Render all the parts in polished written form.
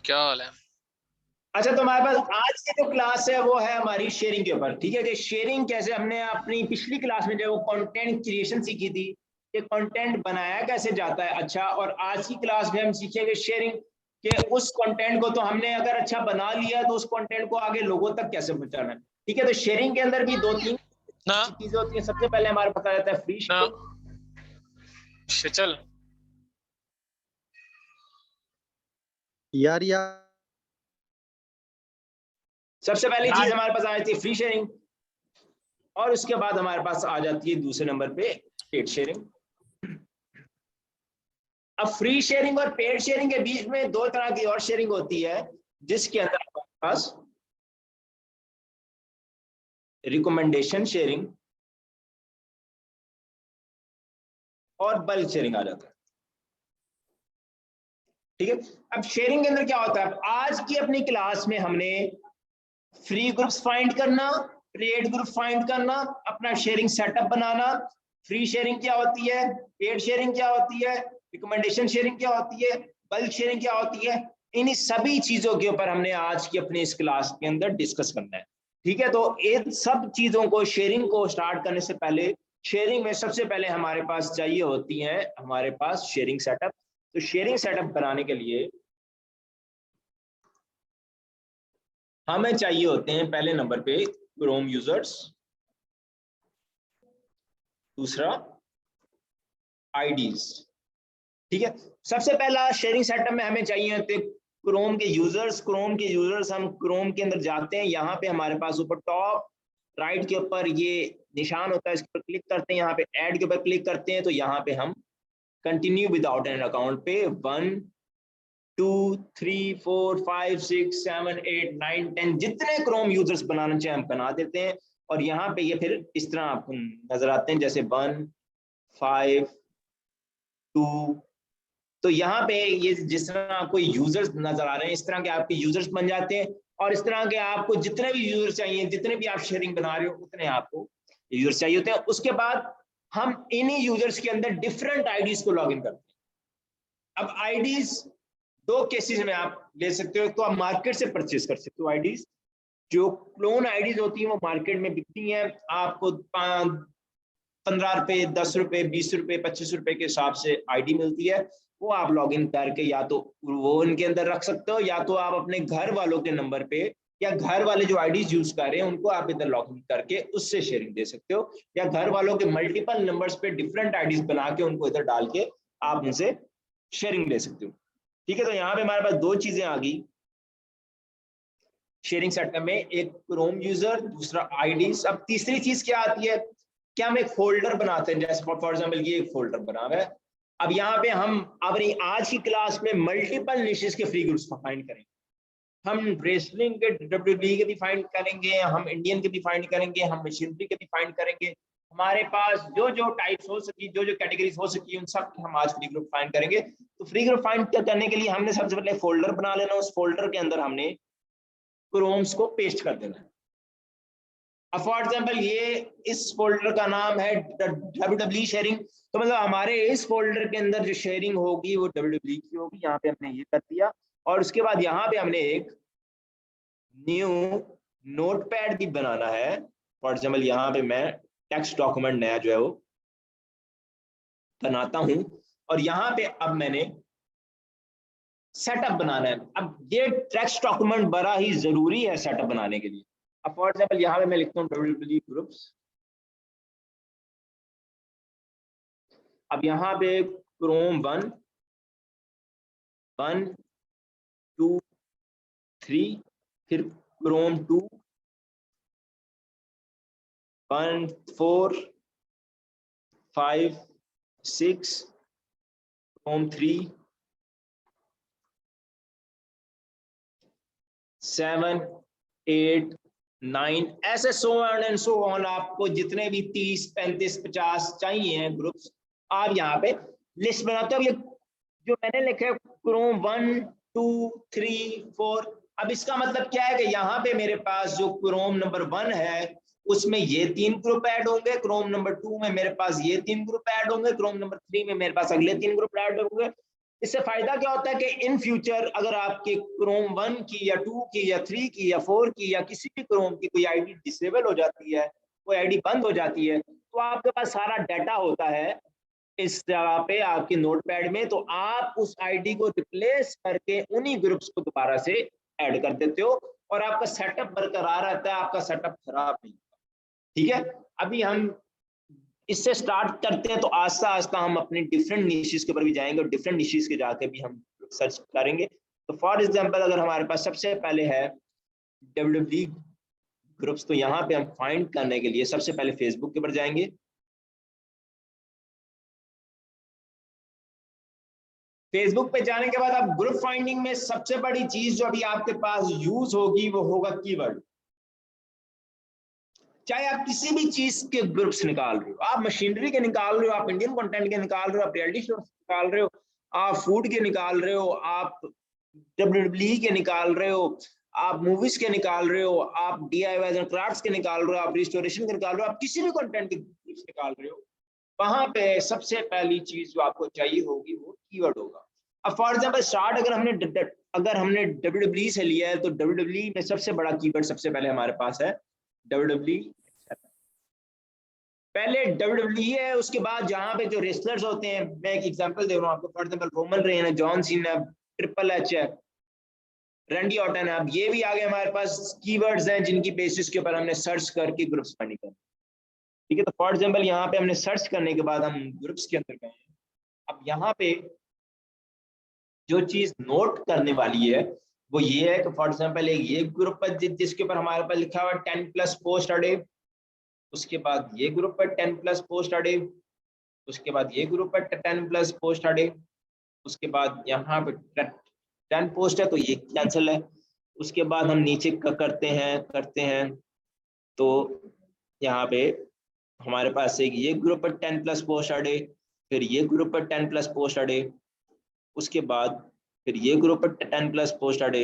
क्या हाल है? अच्छा, तो हमारे पास आज की जो क्लास है वो है हमारी शेयरिंग के ऊपर। ठीक है कि शेयरिंग कैसे, हमने अपनी पिछली क्लास में जो वो कंटेंट क्रिएशन सीखी थी कि कंटेंट बनाया कैसे जाता है। अच्छा, और आज की क्लास में हम सीखेंगे शेयरिंग के उस कंटेंट को, तो हमने अगर अच्छा बना लिया तो उस कंटेंट को आगे लोगों तक कैसे पहुंचाना है। ठीक है, तो शेयरिंग के अंदर भी दो तीन ना चीजें होती हैं। सबसे पहले हमारे पास आ जाता है फ्री ना शेयरिंग। चल यार सबसे पहली चीज हमारे पास आ जाती है फ्री शेयरिंग, और उसके बाद हमारे पास आ जाती है दूसरे नंबर पे पेड शेयरिंग। अब फ्री शेयरिंग और पेड शेयरिंग के बीच में दो तरह की और शेयरिंग होती है, जिसके अंदर हमारे पास रिकमेंडेशन शेयरिंग और बल्क शेयरिंग आ जाता है। ठीक है, अब शेयरिंग के अंदर क्या होता है, आज की अपनी क्लास में हमने फ्री ग्रुप्स फाइंड करना, पेड ग्रुप फाइंड करना, अपना शेयरिंग सेटअप बनाना, फ्री शेयरिंग क्या होती है, पेड शेयरिंग क्या होती है, रिकमेंडेशन शेयरिंग क्या होती है, बल्क शेयरिंग क्या होती है, इन सभी चीजों के ऊपर हमने आज की अपनी इस क्लास के अंदर डिस्कस करना है। ठीक है, तो इन सब चीजों को, शेयरिंग को स्टार्ट करने से पहले, शेयरिंग में सबसे पहले हमारे पास चाहिए होती है हमारे पास शेयरिंग सेटअप। तो शेयरिंग सेटअप बनाने के लिए हमें चाहिए होते हैं पहले नंबर पे क्रोम यूजर्स, दूसरा आईडीज। ठीक है, सबसे पहला शेयरिंग सेटअप में हमें चाहिए होते क्रोम के यूजर्स। क्रोम के यूजर्स, हम क्रोम के अंदर जाते हैं, यहाँ पे हमारे पास ऊपर टॉप राइट के ऊपर ये निशान होता है, इस पर क्लिक करते हैं, यहाँ पे ऐड के ऊपर क्लिक करते हैं, तो यहाँ पे हम कंटिन्यू विदाउट एन अकाउंट पे 1 2 3 4 5 6 7 8 9 10 जितने क्रोम यूजर्स बनाना चाहे हम बना देते हैं। और यहाँ पे ये फिर इस तरह आपको नजर आते हैं, जैसे 1 5 2। तो यहाँ पे ये जिस तरह आपको यूजर्स नजर आ रहे हैं, इस तरह के आपके यूजर्स बन जाते हैं। और इस तरह के आपको जितने भी यूजर्स चाहिए, जितने भी आप शेयरिंग बना रहे हो, उतने आपको यूजर्स चाहिए होते हैं। उसके बाद हम इन्हीं यूजर्स के अंदर डिफरेंट आईडीज को लॉग इन करते हैं। अब आईडीज दो केसेस में आप ले सकते हो, तो आप मार्केट से परचेज कर सकते हो आईडीज। जो क्लोन आईडीज होती हैं वो मार्केट में बिकती हैं, आपको 15 रुपए, 10 रुपए, 20 रुपए, 25 रुपए के हिसाब से आईडी मिलती है। वो आप लॉग इन करके या तो वो उनके अंदर रख सकते हो, या तो आप अपने घर वालों के नंबर पे, या घर वाले जो आईडीज यूज कर रहे हैं उनको आप इधर लॉग इन करके उससे शेयरिंग दे सकते हो, या घर वालों के मल्टीपल नंबर्स पे डिफरेंट आईडीज बना के उनको इधर डाल के आप उनसे शेयरिंग ले सकते हो। ठीक है, तो यहाँ पे हमारे पास दो चीजें आ गई शेयरिंग सेटअप में, एक क्रोम यूजर, दूसरा आईडीज। अब तीसरी चीज क्या आती है, क्या हम एक फोल्डर बनाते हैं, जैसे फॉर एग्जांपल ये एक फोल्डर बना हुआ है। अब यहाँ पे हम अपनी आज की क्लास में मल्टीपल निशेस के फ्री ग्रुप्स फाइंड करेंगे। हम रेसलिंग के, WWE के भी फाइंड करेंगे, हम इंडियन के भी फाइंड करेंगे, हम मशीनरी के भी फाइंड करेंगे। हमारे पास जो जो टाइप्स हो सकी, जो जो कैटेगरीज हो सकी, उन सब हम आज फ्री ग्रुप फाइंड करेंगे। तो फ्री ग्रुप फाइंड करने के लिए हमने सबसे पहले फोल्डर बना लेना, उस फोल्डर के अंदर हमने क्रोम्स को पेस्ट कर देना है। अब फॉर एग्जाम्पल ये इस फोल्डर का नाम है WWE शेयरिंग, तो मतलब हमारे इस फोल्डर के अंदर जो शेयरिंग होगी वो WWE की होगी। यहाँ पे हमने ये कर दिया, और उसके बाद यहाँ पे हमने एक न्यू नोटपैड भी बनाना है। फॉर एग्जाम्पल यहाँ पे मैं टेक्स्ट डॉक्यूमेंट नया जो है वो बनाता हूं, और यहाँ पे अब मैंने सेटअप बनाना है। अब ये टेक्स्ट डॉक्यूमेंट बड़ा ही जरूरी है सेटअप बनाने के लिए। अब फॉर एग्जाम्पल यहाँ पे मैं लिखता हूँ WWE ग्रुप्स। अब यहाँ पे क्रोम 1 1 2 3, फिर क्रोम 2 1 4 5 6, क्रोम 3 7 8 9, ऐसे so on and so on. आपको जितने भी 30 35 50 चाहिए हैं ग्रुप्स, आप यहाँ पे लिस्ट बनाते हो। ये जो मैंने लिखा है क्रोम 1 2 3 4, अब इसका मतलब क्या है कि यहाँ पे मेरे पास जो क्रोम नंबर 1 है उसमें ये 3 ग्रुप ऐड होंगे, क्रोम नंबर 2 में मेरे पास ये 3 ग्रुप ऐड होंगे, क्रोम नंबर 3 में मेरे पास अगले 3 ग्रुप ऐड होंगे, इससे फायदा क्या होता है कि इन फ्यूचर अगर आपके क्रोम 1 की या 2 की या 3 की या 4 की या किसी भी क्रोम की कोई आईडी डिसेबल हो जाती है, कोई आईडी बंद हो जाती है, तो आपके पास सारा डाटा होता है इस जगह पे आपके नोटपैड में, तो आप उस आईडी को रिप्लेस करके उन्हीं ग्रुप्स को दोबारा से ऐड कर देते हो और आपका सेटअप बरकरार रहता है, आपका सेटअप खराब नहीं। ठीक है, अभी हम इससे स्टार्ट करते हैं, तो आस्ता आस्ता हम अपने डिफरेंट निशेस के ऊपर भी जाएंगे और डिफरेंट निशेस के जाके भी हम सर्च करेंगे। तो फॉर एग्जांपल अगर हमारे पास सबसे पहले है WWE ग्रुप्स, तो यहाँ पे हम फाइंड करने के लिए सबसे पहले फेसबुक के ऊपर जाएंगे। फेसबुक पे जाने के बाद आप ग्रुप फाइंडिंग में सबसे बड़ी चीज जो अभी आपके पास यूज होगी वो होगा कीवर्ड। चाहे आप किसी भी चीज के ग्रुप्स निकाल रहे हो, आप मशीनरी के निकाल रहे हो, आप इंडियन कंटेंट के निकाल रहे हो, आप रियलिटी शो निकाल रहे हो, आप फूड के निकाल रहे हो, आप WWE के निकाल रहे हो, आप मूवीज के निकाल रहे हो, आप DIY एंड क्राफ्ट्स के निकाल रहे हो, आप रिस्टोरेशन के निकाल रहे हो, आप किसी भी कंटेंट के ग्रुप्स निकाल रहे हो, वहां पे सबसे पहली चीज जो आपको चाहिए होगी वो कीवर्ड होगा। अब फॉर एग्जांपल स्टार्ट अगर हमने WWE से लिया है, तो WWE में सबसे बड़ा कीवर्ड सबसे पहले हमारे पास है WWE। पहले WWE है, उसके बाद जहां पे जो रेसलर्स होते हैं, मैं एक एग्जांपल दे रहा हूं आपको, फॉर एग्जांपल रोमन रेन है, जॉन सीना है, ट्रिपल एच है, रैंडी ऑर्टन है। अब ये भी आगे हमारे पास कीवर्ड्स हैं जिनकी बेसिस के ऊपर हमने सर्च करके ग्रुप्स फाइंड करना। ठीक है, तो फॉर एग्जांपल यहाँ पे हमने सर्च करने के बाद हम ग्रुप्स के अंदर गए। अब यहाँ पे जो चीज नोट करने वाली है वो ये है कि फॉर एग्जांपल एक ये ग्रुप है जिसके ऊपर हमारे पास लिखा हुआ है 10+ पोस्ट अ डे, उसके बाद ये ग्रुप है 10+ पोस्ट अ डे, उसके बाद ये ग्रुप है 10+ पोस्ट अ डे, उसके बाद यहाँ पे 10 पोस्ट है तो ये कैंसिल है। उसके बाद हम नीचे करते हैं तो यहाँ पे हमारे पास एक ये ग्रुप है 10+ पोस्ट अ डे, फिर ये ग्रुप है 10+ पोस्ट अ डे, उसके बाद फिर ये ग्रुप है 10+ पोस्ट अ डे,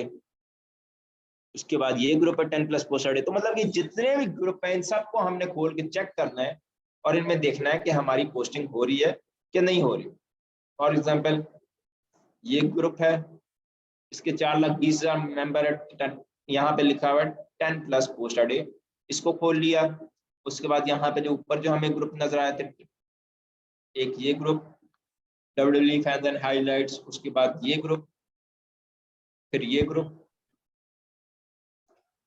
उसके बाद ये ग्रुप है 10+ पोस्ट अ डे। तो मतलब कि जितने भी ग्रुप हैं इन सबको हमने खोल के चेक करना है और इनमें देखना है कि हमारी पोस्टिंग हो रही है कि नहीं हो रही। फॉर एग्जांपल ये ग्रुप है, इसके 4,20,000 मेंबर है, यहाँ पे लिखा हुआ है 10+ पोस्ट अ डे, इसको खोल लिया। उसके बाद यहाँ पे जो ऊपर जो हमें ग्रुप नजर आए थे, एक ये group WWE fans and highlights, उसके बाद ये ग्रुप, फिर ये ग्रुप,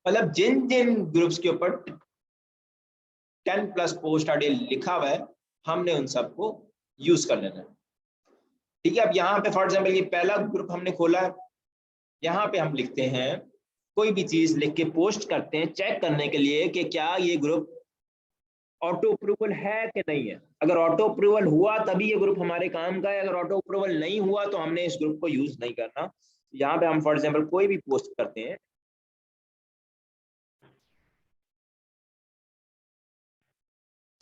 मतलब जिन जिन ग्रुप्स के ऊपर 10+ पोस्ट अ डे लिखा हुआ है हमने उन सबको यूज कर लेना है। ठीक है, अब यहाँ पे फॉर एग्जांपल ये पहला ग्रुप हमने खोला है, यहाँ पे हम लिखते हैं कोई भी चीज लिख के पोस्ट करते हैं चेक करने के लिए कि क्या ये ग्रुप ऑटो अप्रूवल है कि नहीं है। अगर ऑटो अप्रूवल हुआ तभी ये ग्रुप हमारे काम का है, अगर ऑटो अप्रूवल नहीं हुआ तो हमने इस ग्रुप को यूज नहीं करना। यहाँ पे हम फॉर एग्जांपल कोई भी पोस्ट करते हैं,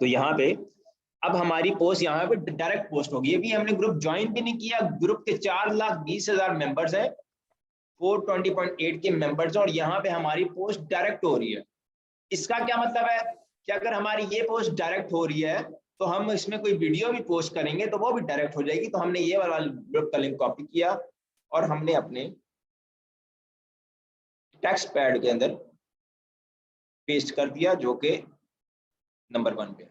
तो यहाँ पे अब हमारी पोस्ट यहाँ पे डायरेक्ट पोस्ट होगी। ये भी हमने ग्रुप ज्वाइन भी नहीं किया, ग्रुप के 4,20,000 मेंबर्स हैं, 420.8 के मेंबर्स हैं और यहाँ पे हमारी पोस्ट डायरेक्ट हो रही है। इसका क्या मतलब है कि अगर हमारी ये पोस्ट डायरेक्ट हो रही है तो हम इसमें कोई वीडियो भी पोस्ट करेंगे तो वो भी डायरेक्ट हो जाएगी। तो हमने ये वाला ग्रुप का लिंक कॉपी किया और हमने अपने टेक्स्ट पैड के अंदर पेस्ट कर दिया जो कि नंबर 1 पे।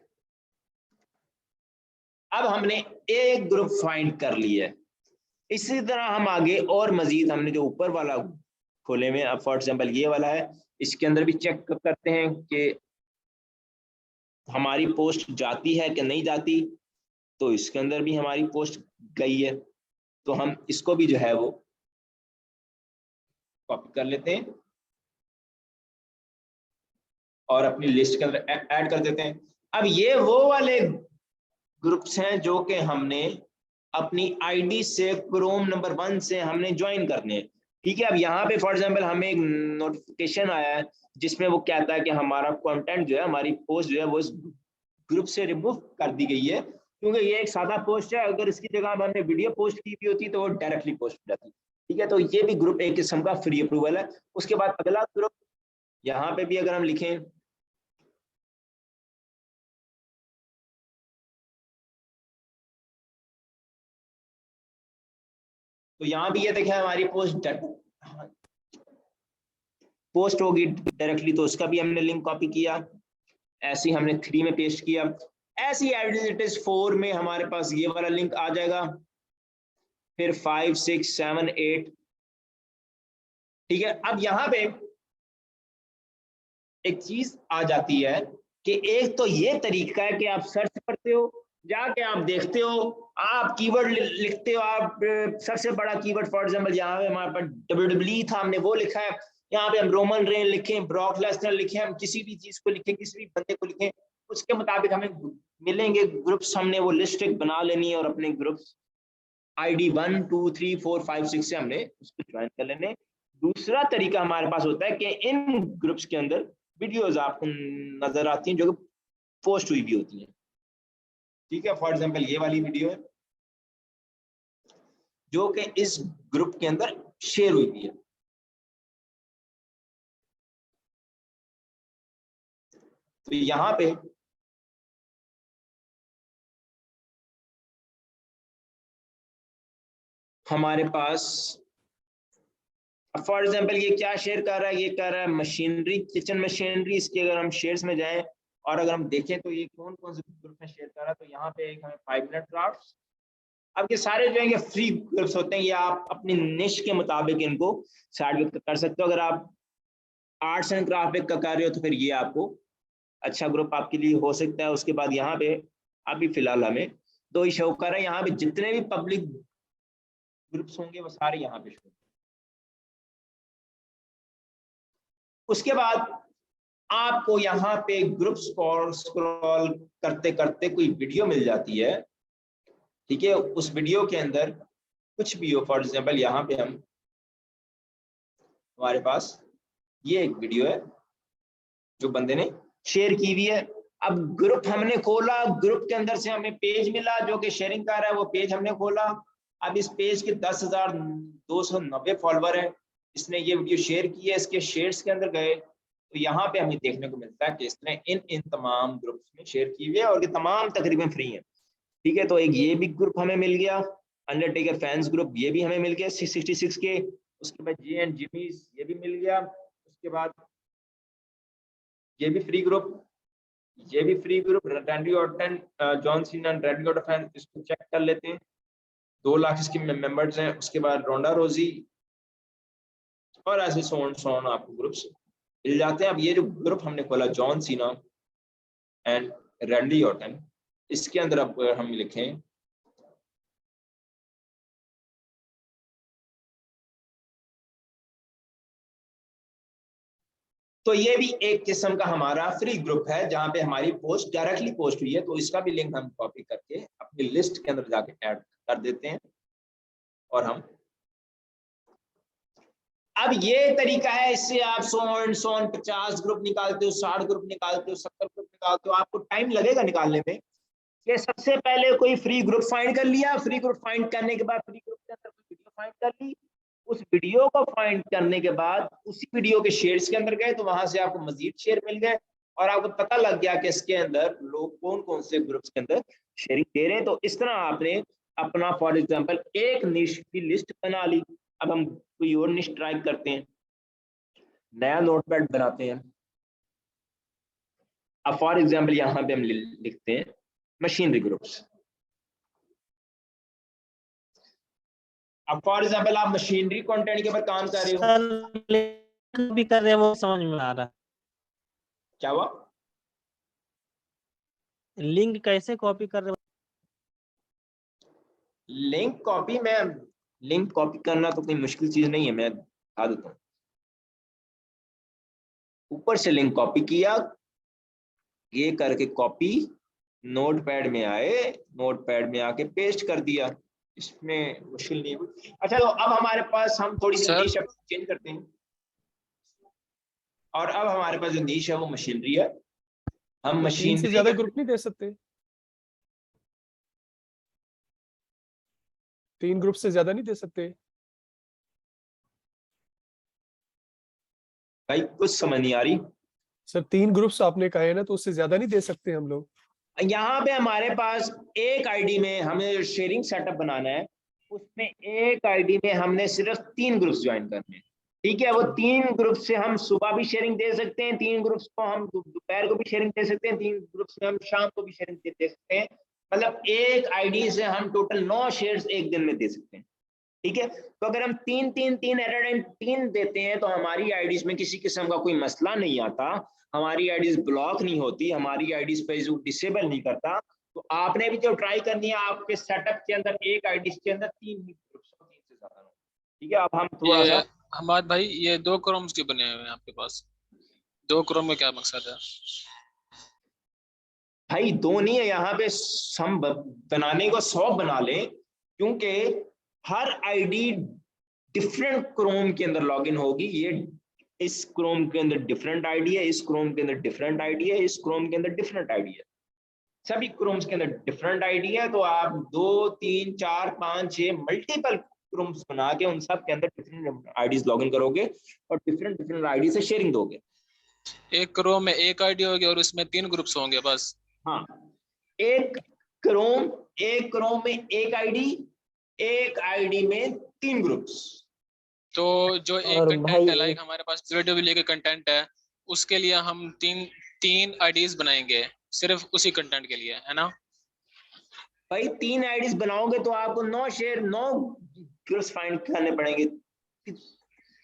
अब हमने एक ग्रुप फाइंड कर लिया है। इसी तरह हम आगे और मजीद हमने जो ऊपर वाला खोले में, अब फॉर एग्जांपल ये वाला है, इसके अंदर भी चेक करते हैं कि हमारी पोस्ट जाती है कि नहीं जाती। तो इसके अंदर भी हमारी पोस्ट गई है, तो हम इसको भी जो है वो कॉपी कर लेते हैं और अपनी लिस्ट के अंदर ऐड कर देते हैं। अब ये वो वाले ग्रुप्स हैं जो कि हमने अपनी आईडी से क्रोम नंबर 1 से हमने ज्वाइन करने हैं। ठीक है, अब यहाँ पे फॉर एग्जांपल हमें एक नोटिफिकेशन आया है जिसमें वो कहता है कि हमारा कंटेंट जो है, हमारी पोस्ट जो है वो इस ग्रुप से रिमूव कर दी गई है, क्योंकि ये एक सादा पोस्ट है। अगर इसकी जगह हमने वीडियो पोस्ट की भी होती तो वो डायरेक्टली पोस्ट हो जाती। ठीक है, तो ये भी ग्रुप एक किस्म का फ्री अप्रूवल है। उसके बाद अगला ग्रुप यहाँ पे भी अगर हम लिखें तो यहाँ भी ये देखें हमारी पोस्ट होगी डायरेक्टली, तो उसका भी हमने लिंक कॉपी किया, ऐसे ही हमने 3 में पेस्ट किया, ऐसी एज इट इज 4 में हमारे पास ये वाला लिंक आ जाएगा, फिर 5, 6, 7, 8। ठीक है, अब यहाँ पे एक चीज आ जाती है कि एक तो ये तरीका है कि आप सर्च करते हो, जाके आप देखते हो, आप कीवर्ड लिखते हो, आप सबसे बड़ा कीवर्ड फॉर एग्जांपल यहाँ पे हमारे पास WWE था, हमने वो लिखा है, यहाँ पे हम रोमन रेन लिखें, ब्रॉक लेसनर लिखें, हम किसी भी चीज को लिखें, किसी भी बंदे को लिखें, उसके मुताबिक हमें मिलेंगे ग्रुप्स। हमने वो लिस्ट एक बना लेनी है और अपने ग्रुप्स ID 1, 2, 3, 4, 5, 6 से हमने उसको ज्वाइन कर लेने। दूसरा तरीका हमारे पास होता है कि इन ग्रुप्स के अंदर वीडियोस आपको नजर आती हैं जो कि पोस्ट हुई भी होती हैं। ठीक है, फॉर एग्जांपल ये वाली वीडियो है जो कि इस ग्रुप के अंदर शेयर हुई भी है। तो यहाँ पे हमारे पास फॉर एग्जांपल ये क्या शेयर कर रहा है, ये कर रहा है मशीनरी, किचन मशीनरी। इसके अगर हम शेयर्स में जाएं और अगर हम देखें तो ये कौन कौन से ग्रुप में शेयर कर रहा है, तो यहाँ पे एक हमें 5 मिनट क्राफ्ट्स। अब ये सारे जो है ये फ्री ग्रुप्स होते हैं, ये आप अपनी निश के मुताबिक इनको साइड कर सकते हो। अगर आप आर्ट्स एंड क्राफ्ट का कर रहे हो तो फिर ये आपको अच्छा ग्रुप आपके लिए हो सकता है। उसके बाद यहाँ पे अभी फिलहाल हमें 2 ही शो कर रहे हैं, यहाँ पे जितने भी पब्लिक ग्रुप्स होंगे वो सारे यहाँ पे शो। उसके बाद आपको यहाँ पे ग्रुप स्क्रॉल करते करते कोई वीडियो मिल जाती है। ठीक है, उस वीडियो के अंदर कुछ भी हो, फॉर एग्जांपल यहाँ पे हमारे पास ये एक वीडियो है जो बंदे ने शेयर की हुई है। अब ग्रुप हमने खोला, ग्रुप के अंदर से हमें पेज मिला जो कि शेयरिंग कर रहा है, वो पेज हमने खोला। अब इस पेज के 10,290 फॉलोवर है, इसने ये वीडियो शेयर की है। इसके शेयर्स के अंदर गए तो यहाँ पे हमें देखने को मिलता है कि इसने इन तमाम ग्रुप्स में शेयर की हुई है और ये तमाम तकरीबन फ्री हैं। ठीक है, तो एक ये भी ग्रुप हमें मिल गया, अंडरटेकर फैंस ग्रुप, ये भी हमें मिल गया 66 के। उसके बाद जे एंड जिमीज, ये भी मिल गया। उसके बाद ये भी फ्री ग्रुप, ये भी free group, Randy Orton, John Cena and Randy Orton fan, इसको चेक कर लेते हैं, 2 लाख इसके मेंबर्स हैं। उसके बाद रोंडा रोजी और ऐसे सोन आपको ग्रुप्स मिल जाते हैं। अब ये जो ग्रुप हमने खोला John Cena and Randy Orton, इसके अंदर अब हम लिखें तो ये भी एक किस्म का हमारा फ्री ग्रुप है जहां पे हमारी पोस्ट डायरेक्टली पोस्ट हुई है। तो इसका भी लिंक हम कॉपी करके अपनी लिस्ट के अंदर जाके ऐड कर देते हैं और हम अब ये तरीका है, इससे आप 50 ग्रुप निकालते हो, 60 ग्रुप निकालते हो, 70 ग्रुप निकालते हो। आपको टाइम लगेगा निकालने में। कि सबसे पहले कोई फ्री ग्रुप फाइंड कर लिया, फ्री ग्रुप फाइंड करने के बाद फ्री ग्रुप के अंदर कोई वीडियो फाइंड कर ली, उस वीडियो को फाइंड करने के बाद उसी वीडियो के शेयर्स के अंदर गए तो वहां से आपको मजीद शेयर मिल गए और आपको पता लग गया कि इसके अंदर लोग कौन कौन से ग्रुप्स के अंदर शेयरिंग दे रहे हैं। तो इस तरह आपने अपना फॉर एग्जांपल एक निश की लिस्ट बना ली। अब हम कोई और निश ट्राई करते हैं, नया नोटपैड बनाते हैं। अब फॉर एग्जांपल यहाँ पे हम लिखते हैं मशीनरी ग्रुप्स। अब फॉर एग्जांपल आप मशीनरी कंटेंट के ऊपर काम कर रहे हो, भी कर रहे हैं, वो समझ में आ रहा। क्या हुआ? लिंक कैसे कॉपी कर रहे हो? लिंक कॉपी लिंक कॉपी करना तो कोई मुश्किल चीज नहीं है, मैं बता देता हूँ। ऊपर से लिंक कॉपी किया, ये करके कॉपी नोटपैड में आए, नोटपैड में आके पेस्ट कर दिया, इसमें मुश्किल नहीं हुई। अच्छा, तो अब हमारे पास हम थोड़ी सी नीश चेंज करते हैं और अब हमारे पास जो नीश है वो मशीनरी है। हम मशीन से ज्यादा ग्रुप नहीं दे सकते, 3 ग्रुप से ज्यादा नहीं दे सकते भाई, कुछ समझ नहीं आ रही सर। 3 ग्रुप्स आपने कहे ना, तो उससे ज्यादा नहीं दे सकते हम लोग। यहाँ पे हमारे पास एक आईडी में हमें शेयरिंग सेटअप बनाना है, उसमें एक आईडी में हमने सिर्फ 3 ग्रुप्स ज्वाइन करने हैं, ठीक है। वो 3 ग्रुप से हम सुबह भी शेयरिंग दे सकते हैं, 3 ग्रुप्स को हम दोपहर को भी शेयरिंग दे सकते हैं, 3 ग्रुप्स में हम शाम को भी शेयरिंग दे सकते हैं। मतलब एक आईडी से हम टोटल 9 शेयर्स एक दिन में दे सकते हैं, ठीक है। तो अगर हम 3 3 3 एट अ टाइम 3 देते हैं तो हमारी आईडीज में किसी किस्म का कोई मसला नहीं आता, हमारी आईडीज ब्लॉक नहीं होती, हमारी आईडीज पे जो डिसेबल नहीं करता। तो आपने भी जो ट्राई करनी है, आपके सेटअप के अंदर एक आईडीज के अंदर 3 ही ग्रुप्स हो, 3 से ज्यादा हो, ठीक है। अब हम थोड़ा ये सा हमाद भाई, ये 2 क्रोम्स के बने हुए हैं आपके पास, 2 क्रोम में क्या मकसद है? भाई 2 नहीं है यहाँ पे, हम बनाने को 100 बना लें, क्योंकि हर आईडी डिफरेंट क्रोम के अंदर लॉगिन होगी। ये इस क्रोम के अंदर डिफरेंट आईडी है, इस क्रोम के अंदर डिफरेंट आईडी है, इस क्रोम के अंदर डिफरेंट आईडी है, सभी क्रोम्स के अंदर डिफरेंट आईडी है। तो आप 2 3 4 5 6 मल्टीपल क्रोम्स बना के उन सब के अंदर डिफरेंट आईडीज लॉगिन करोगे और डिफरेंट डिफरेंट आईडी से शेयरिंग दोगे। एक क्रोम में एक आईडी होगी और उसमें 3 ग्रुप्स होंगे बस? हाँ, एक क्रोम में एक आईडी में 3 ग्रुप्स। तो जो एक और कंटेंट भाई है, लाइक हमारे पास वीडियो वीडियो के कंटेंट है, उसके लिए हम तीन आईडीज बनाएंगे सिर्फ उसी कंटेंट के लिए, है ना? भाई 3 आईडीज बनाओगे तो आपको 9 ग्रुप्स फाइंड करने पड़ेंगे।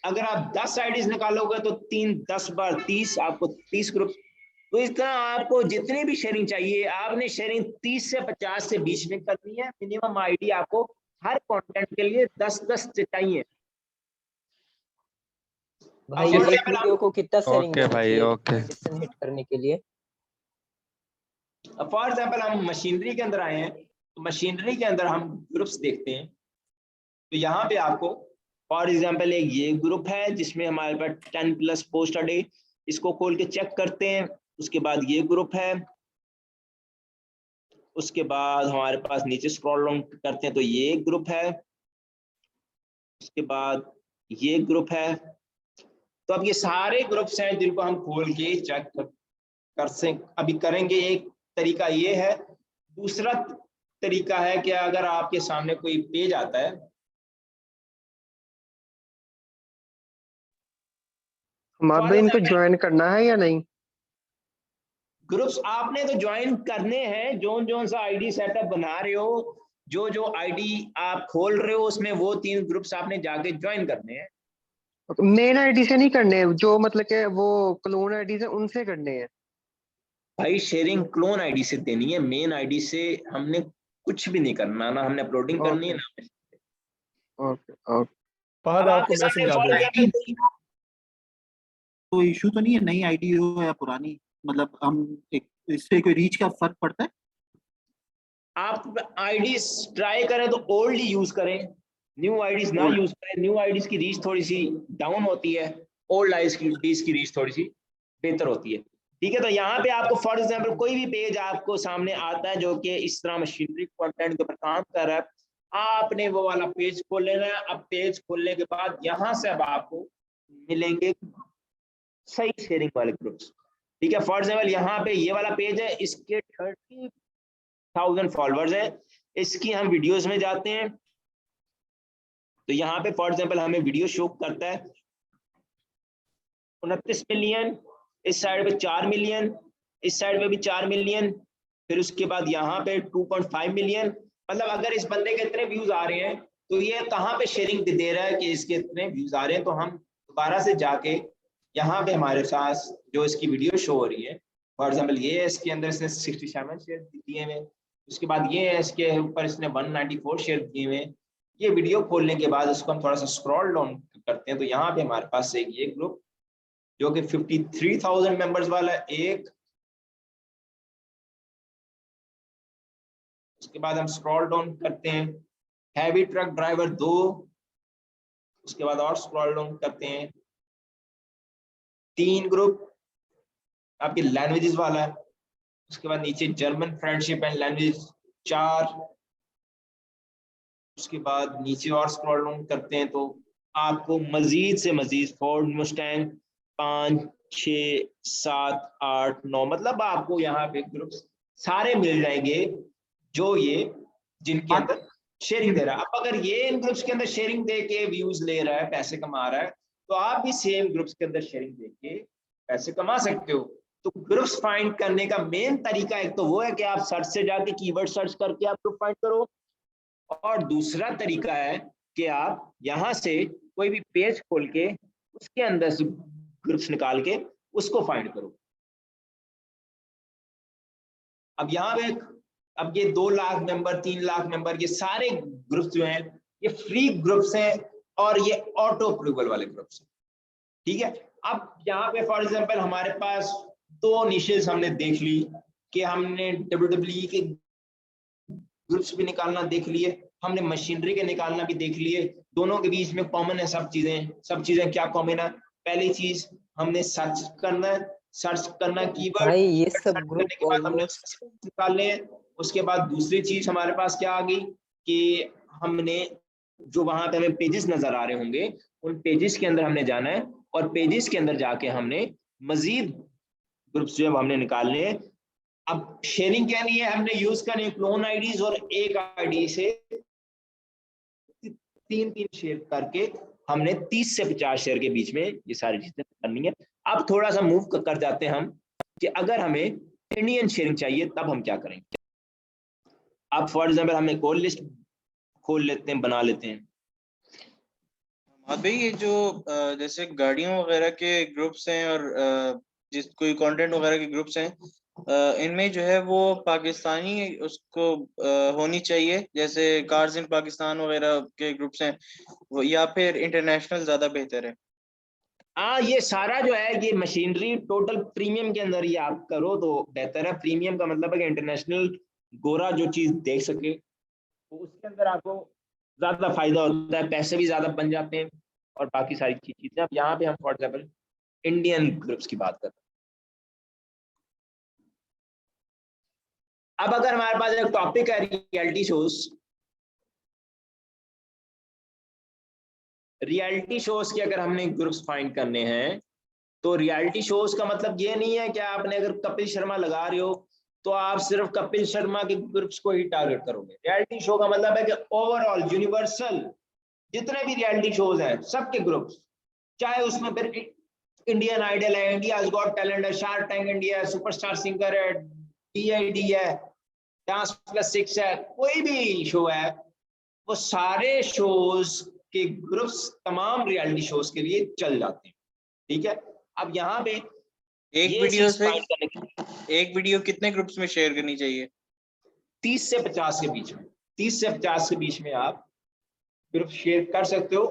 अगर आप 10 आईडीज निकालोगे तो 3 10 बार 30, आपको 30 ग्रुप। तो इस तरह आपको जितनी भी शेयरिंग चाहिए, आपने शेयरिंग 30 से 50 से बीच में करनी है। मिनिमम आईडी आपको हर कंटेंट के लिए 10 चाहिए। भाई फॉर एक एग्जांपल वीडियो को कितना शेयरिंग ओके देना भाई, चाहिए ओके। कंडीशन हिट करने के लिए? हम मशीनरी के अंदर आए हैं, तो मशीनरी के अंदर हम ग्रुप्स देखते हैं। तो यहाँ पे आपको फॉर एग्जांपल एक ये ग्रुप है जिसमें हमारे पास 10+ पोस्ट अ डे, इसको खोल के चेक करते हैं। उसके बाद ये ग्रुप है, उसके बाद हमारे पास नीचे स्क्रॉल डाउन करते हैं तो ये एक ग्रुप है, उसके बाद ये ग्रुप है। तो अब ये सारे ग्रुप्स हैं जिनको हम खोल के चेक कर से अभी करेंगे। एक तरीका ये है। दूसरा तरीका है कि अगर आपके सामने कोई पेज आता है, हमारे इनको ज्वाइन करना है या नहीं? ग्रुप्स आपने तो ज्वाइन करने हैं, जो सा आईडी सेटअप बना रहे हो, जो आईडी आप खोल रहे हो उसमें वो 3 ग्रुप्स आपने जाके ज्वाइन करने हैं। मेन आईडी से नहीं करने, जो मतलब के वो क्लोन आईडी से उनसे करने हैं। भाई शेयरिंग क्लोन आईडी से देनी है, मेन आईडी से हमने कुछ भी नहीं करना, ना हमने अपलोडिंग करनी है ना। Okay okay. फहद अब आपको आपके सामने मैसेज आ फॉर गया। एग्जांपल तो इशू तो नहीं है नई आईडी हो या पुरानी, मतलब हम एक इससे कोई रीच का फर्क पड़ता है? आप आईडीज ट्राई करें तो ओल्ड ही यूज करें, न्यू आईडीज ना यूज करें। न्यू आईडीज की रीच थोड़ी सी डाउन होती है, ओल्ड आईडीज की रीच थोड़ी सी बेहतर होती है, ठीक है। तो यहाँ पे आपको फॉर एग्जांपल कोई भी पेज आपको सामने आता है जो कि इस तरह मशीनरी कंटेंट के ऊपर काम कर रहा है, आपने वो वाला पेज खोल लेना है। अब पेज खोलने के बाद यहाँ से अब आपको मिलेंगे सही शेयरिंग वाले ग्रुप्स, ठीक है। फॉर एग्जांपल यहाँ पे ये वाला पेज है, इसके 30,000 फॉलोअर्स है। इसकी हम वीडियोस में जाते हैं तो यहाँ पे फॉर एग्जांपल हमें वीडियो शो करता है 29 मिलियन, इस साइड पे 4 मिलियन, इस साइड पे भी 4 मिलियन, फिर उसके बाद यहाँ पे 2.5 मिलियन। मतलब अगर इस बंदे के इतने व्यूज आ रहे हैं तो ये कहाँ पे शेयरिंग दे रहा है कि इसके इतने व्यूज आ रहे हैं। तो हम दोबारा से जाके यहाँ पे हमारे पास जो इसकी वीडियो शो हो रही है, फॉर एग्जांपल ये है, इसके अंदर इसने 67 शेयर दिए हुए, उसके बाद ये है, इसके ऊपर इसने 194 शेयर दिए हुए। ये वीडियो खोलने के बाद उसको हम थोड़ा सा स्क्रॉल डाउन करते हैं तो यहाँ पे हमारे पास एक ये ग्रुप जो कि 53,000 मेंबर्स वाला है एक, उसके बाद हम स्क्रॉल डाउन करते हैं, हैवी ट्रक ड्राइवर 2, उसके बाद और स्क्रॉल डाउन करते हैं 3 ग्रुप आपके लैंग्वेजेस वाला है, उसके बाद नीचे जर्मन फ्रेंडशिप एंड लैंग्वेज 4, उसके बाद नीचे और स्क्रॉल डाउन करते हैं तो आपको मजीद से मजीद फोर्ड मुस्टैंग 5 6 7 8 9, मतलब आपको यहाँ पे ग्रुप्स सारे मिल जाएंगे जो ये जिनके अंदर शेयरिंग दे रहा है। अब अगर ये इन ग्रुप्स के अंदर शेयरिंग दे के व्यूज ले रहा है, पैसे कमा रहा है, तो आप भी सेम ग्रुप्स के अंदर शेयरिंग दे के पैसे कमा सकते हो। तो ग्रुप्स फाइंड करने का मेन तरीका एक तो वो है कि आप सर्च से जाके कीवर्ड सर्च करके आप ग्रुप फाइंड करो, और दूसरा तरीका है कि आप यहाँ से कोई भी पेज खोल के उसके अंदर से ग्रुप्स निकाल के उसको फाइंड करो। अब यहाँ पे अब ये 2 लाख मेंबर, 3 लाख मेंबर, ये सारे ग्रुप्स जो हैं ये फ्री ग्रुप्स हैं और ये ऑटो अप्रूवल वाले ग्रुप्स हैं, ठीक है। अब यहाँ पे फॉर एग्जांपल हमारे पास 2 निशेस हमने देख ली कि हमने WWE के ग्रुप्स भी निकालना देख लिए, हमने मशीनरी के निकालना भी देख लिए, दोनों के बीच में कॉमन है सब चीजें क्या कॉमन है? पहली चीज हमने सर्च करना कीवर्ड, भाई ये सब करने ग्रुप के बाद हमने निकालने हैं। उसके बाद दूसरी चीज हमारे पास क्या आ गई कि हमने जो वहां पे हमें पेजेस नजर आ रहे होंगे उन पेजेस के अंदर हमने जाना है, और पेजेस के अंदर जाके हमने मजीद ग्रुप्स जो है हमने निकालने हैं। अब शेयरिंग क्या नहीं है, हमने यूज करनी है क्लोन आईडीज, और एक आईडी से 3 शेयर करके हमने 30 से 50 शेयर के बीच में ये सारी चीजें करनी है। अब थोड़ा सा मूव कर जाते हैं हम कि अगर हमें इंडियन शेयरिंग चाहिए तब हम क्या करेंगे। अब फॉर एग्जांपल हमें कॉल लिस्ट खोल लेते हैं, बना लेते हैं। हाँ भाई, ये जो जैसे गाड़ियों वगैरह के ग्रुप्स हैं और जिस कोई कंटेंट वगैरह के ग्रुप्स हैं, इनमें जो है वो पाकिस्तानी उसको होनी चाहिए, जैसे कार्स इन पाकिस्तान वगैरह के ग्रुप्स हैं वो, या फिर इंटरनेशनल ज्यादा बेहतर है? हाँ, ये सारा जो है ये मशीनरी टोटल प्रीमियम के अंदर ही आप करो तो बेहतर है। प्रीमियम का मतलब है कि इंटरनेशनल गोरा जो चीज देख सके, तो उसके अंदर आपको ज्यादा फायदा होता है, पैसे भी ज्यादा बन जाते हैं और बाकी सारी चीजें। अब यहाँ पे हम फॉर एग्जाम्पल इंडियन ग्रुप्स की बात करते हैं। अब अगर हमारे पास एक टॉपिक है रियलिटी शोज के अगर हमने ग्रुप्स फाइंड करने हैं, तो रियलिटी शोज का मतलब ये नहीं है कि आपने अगर कपिल शर्मा लगा रहे हो तो आप सिर्फ कपिल शर्मा के ग्रुप्स को ही टारगेट करोगे। रियलिटी शो का मतलब है कि ओवरऑल यूनिवर्सल जितने भी रियलिटी शोज हैं सबके ग्रुप्स, चाहे उसमें फिर इंडियन आइडल है, इंडिया गॉट टैलेंट है, शार्क टैंक इंडिया है, सुपरस्टार सिंगर है, DID है, डांस प्लस 6 है, कोई भी शो है, वो सारे शोज के ग्रुप्स तमाम रियलिटी शोज के लिए चल जाते हैं, ठीक है। अब यहाँ पे एक वीडियो कितने ग्रुप्स में शेयर करनी चाहिए? 30 से 50 के बीच में, 30 से 50 के बीच में आप ग्रुप शेयर कर सकते हो।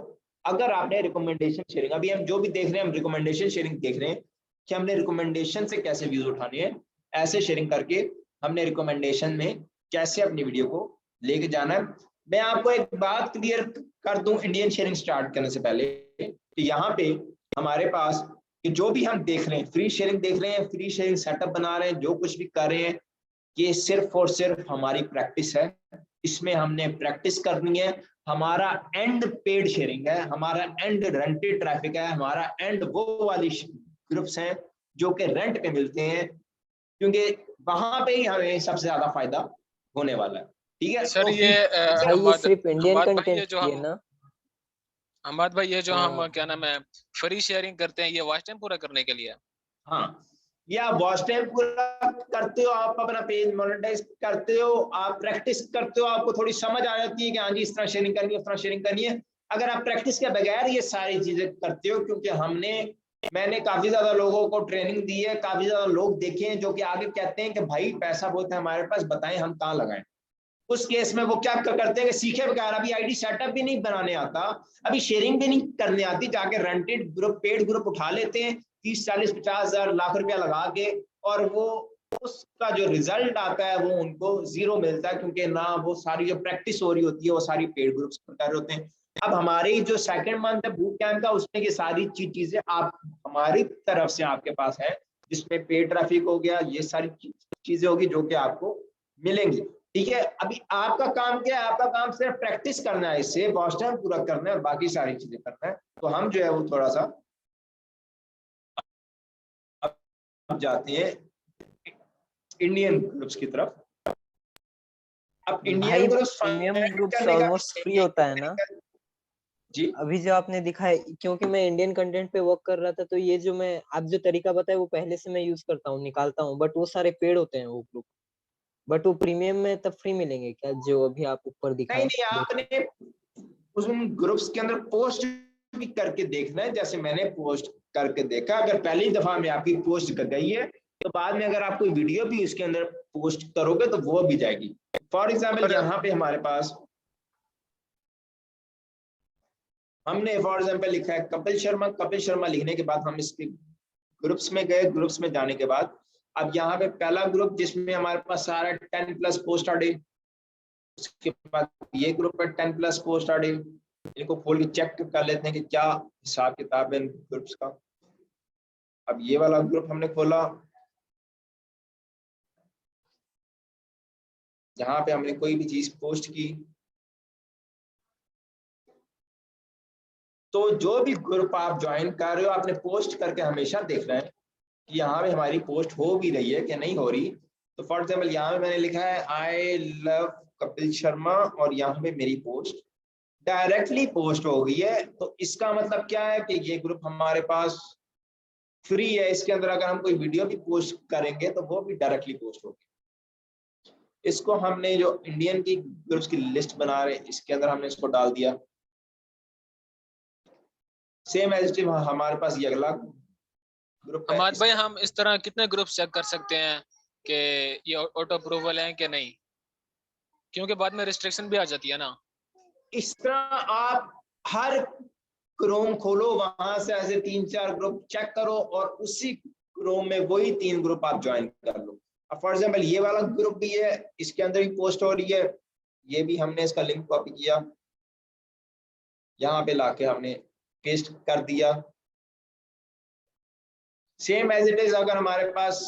अगर आपने रिकमेंडेशन शेयरिंग, अभी हम जो भी देख रहे हैं हम रिकमेंडेशन शेयरिंग देख रहे हैं कि हमने रिकमेंडेशन से कैसे व्यूज उठाने हैं, ऐसे शेयरिंग करके हमने रिकमेंडेशन में कैसे अपनी वीडियो को लेके जाना है। मैं आपको एक बात क्लियर कर दूं इंडियन शेयरिंग स्टार्ट करने से पहले कि यहाँ पे हमारे पास कि जो भी हम देख रहे हैं, फ्री शेयरिंग देख रहे हैं, फ्री शेयरिंग सेटअप बना रहे हैं, जो कुछ भी कर रहे हैं, ये सिर्फ और सिर्फ हमारी प्रैक्टिस है। इसमें हमने प्रैक्टिस करनी है। हमारा एंड पेड शेयरिंग है, हमारा एंड रेंटेड ट्रैफिक है, हमारा एंड वो वाली ग्रुप्स हैं जो कि रेंट पे मिलते हैं, क्योंकि वहां पे ही हमें सबसे ज्यादा फायदा होने वाला है, ठीक है। सर तो ये भाई ये सिर्फ इंडियन कंटेंट जो है हम ना? हमाद भाई, ये जो हम हाँ। क्या नाम है फ्री शेयरिंग करते हैं, ये वॉच टाइम पूरा करने के लिए? हाँ, या वॉच टाइम पूरा करते हो, आप अपना पेज मोनेटाइज करते हो, आप प्रैक्टिस करते हो, आपको थोड़ी समझ आ जाती है कि हाँ जी इस तरह शेयरिंग करनी है, उस तरह शेयरिंग करनी है। अगर आप प्रैक्टिस के बगैर ये सारी चीजें करते हो, क्योंकि मैंने काफी ज्यादा लोगों को ट्रेनिंग दी है, काफी ज्यादा लोग देखे हैं जो कि आगे कहते हैं कि भाई पैसा बहुत है हमारे पास, बताएं हम कहाँ लगाएं। उस केस में वो क्या करते हैं कि सीखे बगैर, अभी आईडी सेटअप भी नहीं बनाने आता, अभी शेयरिंग भी नहीं करने आती, जाके रेंटेड ग्रुप, पेड ग्रुप उठा लेते हैं 30, 40, 50 हजार, लाख रुपया लगा के, और वो उसका जो रिजल्ट आता है वो उनको जीरो मिलता है, क्योंकि ना वो सारी जो प्रैक्टिस हो रही होती है वो सारी पेड ग्रुप्स कर रहे होते हैं। अब हमारी जो सेकंड मंथ है बूट कैंप का, उसमें ये सारी चीजें आप हमारी तरफ से आपके पास है, जिसमें पेड ट्रैफिक हो गया, ये सारी चीजें होगी जो कि आपको मिलेंगी, ठीक है। अभी आपका काम क्या है? आपका काम सिर्फ प्रैक्टिस करना है, इससे वॉच टाइम पूरा करना है और बाकी सारी चीजें करना है। तो हम जो है वो थोड़ा सा अब जाते हैं इंडियन ग्रुप्स की तरफ। अब भाई इंडियन वो ग्रुप्स प्रीमियम फाइंड ग्रुप्स करने का ऑलमोस्ट फ्री होता है ना जी। अभी जो आपने दिखाया, क्योंकि मैं इंडियन कंटेंट पे वर्क कर रहा था, तो ये जो मैं आप जो तरीका बताया वो पहले से मैं यूज करता हूँ, निकालता हूँ, बट वो सारे पेड होते हैं वो ग्रुप। बट वो प्रीमियम में तब फ्री मिलेंगे क्या, जो अभी आप ऊपर नहीं दिखाए? नहीं, आपने उन ग्रुप्स के अंदर पोस्ट भी करके देखना है, जैसे मैंने पोस्ट करके देखा। अगर पहली दफा में आपकी पोस्ट कर गई है तो बाद में अगर आप कोई वीडियो भी उसके अंदर पोस्ट करोगे तो वो भी जाएगी। फॉर एग्जाम्पल यहाँ पे हमारे पास हमने फॉर एग्जाम्पल लिखा है कपिल शर्मा। कपिल शर्मा लिखने के बाद हम इसके ग्रुप्स में गए। ग्रुप्स में जाने के बाद अब यहाँ पे पहला ग्रुप जिसमें हमारे पास सारा 10+ पोस्ट आड़े, उसके बाद ये ग्रुप है 10+ पोस्ट आड़े। इनको खोल के चेक कर लेते हैं कि क्या हिसाब किताब है इन ग्रुप्स का। अब ये वाला ग्रुप हमने खोला, जहां पे हमने कोई भी चीज पोस्ट की। तो जो भी ग्रुप आप ज्वाइन कर रहे हो आपने पोस्ट करके हमेशा देखना है कि यहाँ पे हमारी पोस्ट हो भी रही है कि नहीं हो रही। तो फॉर एग्जाम्पल यहाँ पे मैंने लिखा है आई लव कपिल शर्मा और यहाँ पे मेरी पोस्ट डायरेक्टली पोस्ट हो गई है। तो इसका मतलब क्या है कि ये ग्रुप हमारे पास फ्री है। इसके अंदर अगर हम कोई वीडियो भी पोस्ट करेंगे तो वो भी डायरेक्टली पोस्ट होगी। इसको हमने जो इंडियन की ग्रुप्स की लिस्ट बना रहे इसके अंदर हमने इसको डाल दिया। सेम एज इट इज हमारे पास ये अगला ग्रुप है। हमाद भाई हम इस तरह कितने ग्रुप्स चेक कर सकते हैं कि ये ऑटो अप्रूवल है कि नहीं, क्योंकि बाद में रिस्ट्रिक्शन भी आ जाती है ना। इस तरह आप हर क्रोम खोलो, वहां से ऐसे 3-4 ग्रुप चेक करो और उसी क्रोम में वही 3 ग्रुप आप ज्वाइन कर लो। अब फॉर एग्जाम्पल ये वाला ग्रुप भी है, इसके अंदर भी पोस्ट हो रही है। ये भी हमने इसका लिंक कॉपी किया, यहाँ पे लाके हमने पेस्ट कर दिया। सेम एज इट इज अगर हमारे पास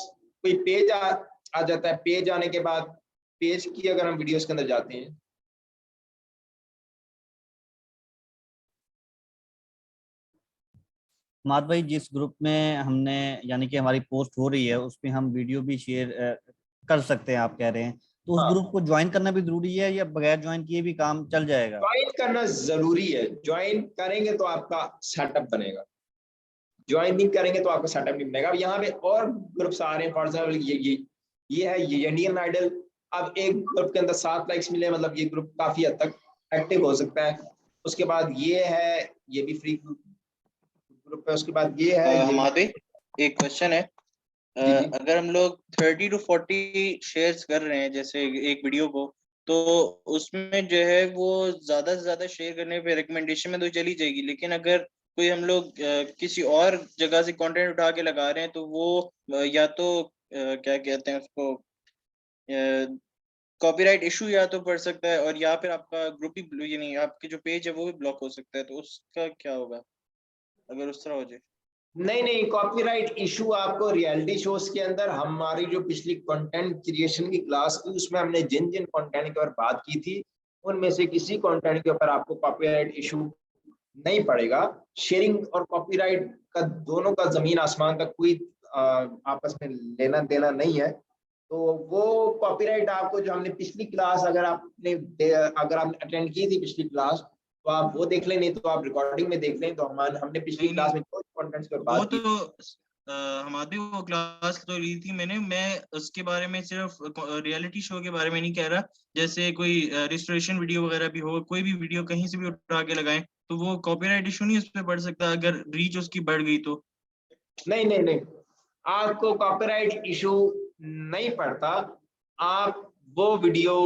कोई पेज आ जाता है, पेज आने के बाद पेज की अगर हम वीडियोस के अंदर जाते हैं, माद भाई जिस ग्रुप में हमने यानी कि हमारी पोस्ट हो रही है उसमें हम वीडियो भी शेयर कर सकते हैं आप कह रहे हैं, तो उस ग्रुप को ज्वाइन करना भी जरूरी है या बगैर ज्वाइन किए भी काम चल जाएगा? ज्वाइन करना जरूरी है। ज्वाइन करेंगे तो आपका सेटअप बनेगा, ज्वाइन नहीं करेंगे तो आपका सेटअप नहीं बनेगा। अब यहाँ पे और ग्रुप्स आ रहे हैं। फॉर एग्जाम्पल ये है ये इंडियन आइडल। अब एक ग्रुप के अंदर 7 लाइक्स मिले, मतलब ये ग्रुप काफी हद तक एक्टिव हो सकता है। उसके बाद ये है, ये भी फ्री ग्रुप है। उसके बाद ये है हमारे एक क्वेश्चन है, अगर हम लोग 30 to 40 शेयर्स कर रहे हैं जैसे एक वीडियो को, तो उसमें जो है वो ज्यादा से ज्यादा शेयर करने पे रिकमेंडेशन में तो चली जाएगी, लेकिन अगर कोई हम लोग किसी और जगह से कंटेंट उठा के लगा रहे हैं तो वो या तो क्या कहते हैं उसको, कॉपीराइट इशू या तो पड़ सकता है, और या फिर आपका ग्रुप ही यानी आपके जो पेज है वो भी ब्लॉक हो सकता है। तो उसका क्या होगा अगर उस तरह हो जाए? नहीं नहीं, कॉपीराइट इशू आपको रियलिटी शोज के अंदर, हमारी जो पिछली कंटेंट क्रिएशन की क्लास थी उसमें हमने जिन जिन कंटेंट के ऊपर बात की थी उनमें से किसी कंटेंट के ऊपर आपको कॉपीराइट इशू नहीं पड़ेगा। शेयरिंग और कॉपीराइट का दोनों का जमीन आसमान का कोई आपस में लेना देना नहीं है। तो वो कॉपीराइट आपको जो हमने पिछली क्लास अगर आपने अटेंड की थी पिछली क्लास तो आप वो देख लें, नहीं तो आप रिकॉर्डिंग में देख लें। तो हमने पिछली क्लास में कोई कंटेंट्स पर बात की। हमारी वो क्लास तो ली थी मैं उसके बारे में सिर्फ रियलिटी शो के बारे में नहीं कह रहा। जैसे कोई रिस्टोरेशन वीडियो वगैरह भी हो, कोई भी वीडियो कहीं से भी उठा के लगाएं तो वो कॉपीराइट इशू नहीं उस पर पड़ सकता अगर रीच उसकी बढ़ गई तो? नहीं नहीं नहीं, आपको कॉपीराइट इशू नहीं पड़ता। आप वो वीडियो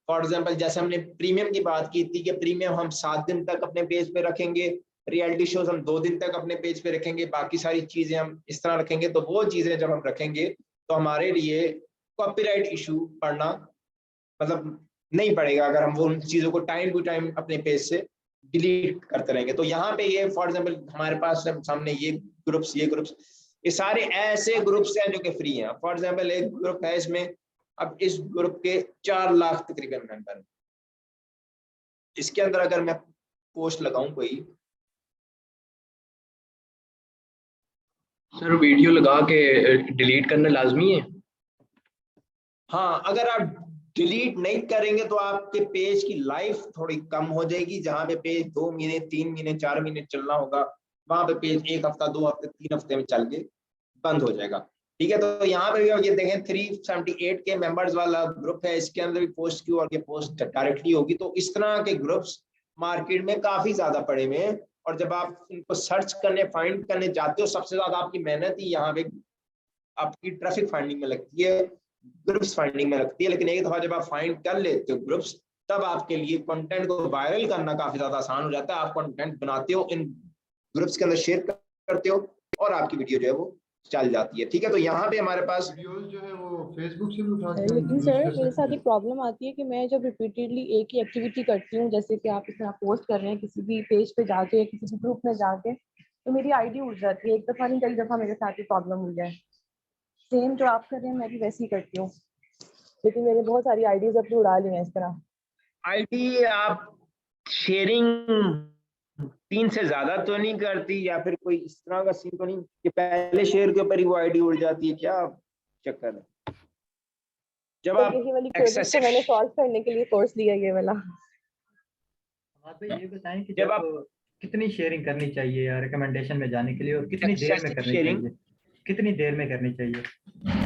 फॉर एग्जांपल जैसे हमने प्रीमियम की बात की थी कि प्रीमियम हम 7 दिन तक अपने पेज पे रखेंगे, रियलिटी शोज हम 2 दिन तक अपने पेज पे रखेंगे, बाकी सारी चीजें हम इस तरह रखेंगे। तो वो चीजें जब हम रखेंगे तो हमारे लिए कॉपीराइट इशू पड़ना मतलब नहीं पड़ेगा अगर हम वो उन चीजों को टाइम टू टाइम अपने पेज से डिलीट करते रहेंगे। तो यहाँ पे ये फॉर एग्जांपल हमारे पास सामने ये ग्रुप्स ये सारे ऐसे ग्रुप्स हैं जो कि फ्री हैं। फॉर एग्जांपल एक ग्रुप है, इसमें अब इस ग्रुप के 4 लाख तकरीबन मेंबर हैं। इसके अंदर अगर मैं पोस्ट लगाऊं कोई, सर वीडियो लगा के डिलीट करना लाजमी है? हाँ, अगर आप डिलीट नहीं करेंगे तो आपके पेज की लाइफ थोड़ी कम हो जाएगी। जहां पे पेज 2 महीने 3 महीने 4 महीने चलना होगा, वहां पे पेज 1 हफ्ता 2 हफ्ते 3 हफ्ते में चल के बंद हो जाएगा। ठीक है, तो यहाँ पे भी ये देखें 378 के मेंबर्स वाला ग्रुप है, इसके अंदर भी पोस्ट क्यू और के पोस्ट डायरेक्टली होगी। तो इस तरह के ग्रुप्स मार्केट में काफी ज्यादा पड़े हुए हैं, और जब आप इनको सर्च करने फाइंड करने जाते हो, सबसे ज्यादा आपकी मेहनत ही यहाँ पे आपकी ट्रैफिक फाइंडिंग में लगती है, ग्रुप्स फाइंडिंग में लगती है। लेकिन एक दफा जब आप फाइंड कर लेते हो ग्रुप्स, तब आपके लिए कंटेंट को वायरल करना काफी ज्यादा आसान हो जाता है। आप कंटेंट बनाते हो, इन ग्रुप्स के अंदर शेयर करते हो, और आपकी वीडियो जो है वो चल जाती है। ठीक है, तो यहाँ पे हमारे पास वीडियोस जो है वो फेसबुक से भी उठा के लेकिन यूज सर कर मेरे सकते साथ हैं। एक प्रॉब्लम आती है कि मैं जब रिपीटेडली एक ही एक्टिविटी करती हूँ, जैसे कि आप इस तरह पोस्ट कर रहे हैं किसी भी पेज पे जाके या किसी भी ग्रुप में जाके, तो मेरी आईडी उड़ जाती है। एक दफा नहीं कई दफा मेरे साथ ही प्रॉब्लम हुई है। सेम जो आप कर रहे हैं मैं भी वैसे ही करती हूँ, लेकिन मैंने बहुत सारी आईडीज अपनी उड़ा ली हैं इस तरह। आईडी आप शेयरिंग 3 से ज्यादा तो नहीं करती, या फिर कोई इस तरह का सीन तो नहीं कि पहले शेयर के ऊपर ही वो आईडी उड़ जाती है? क्या चक्कर है? जब तो आप यही वाली क्वेरी तो एक्सेसिव मैंने सॉल्व करने के लिए कोर्स लिया ये वाला। हाँ तो ये बताएं कि जब जब आप कितनी शेयरिंग करनी चाहिए या रिकमेंडेशन में जाने के लिए, और कितनी देर में एक्सेसिव करनी शेयरिंग, चाहिए, कितनी देर में करनी चाहिए?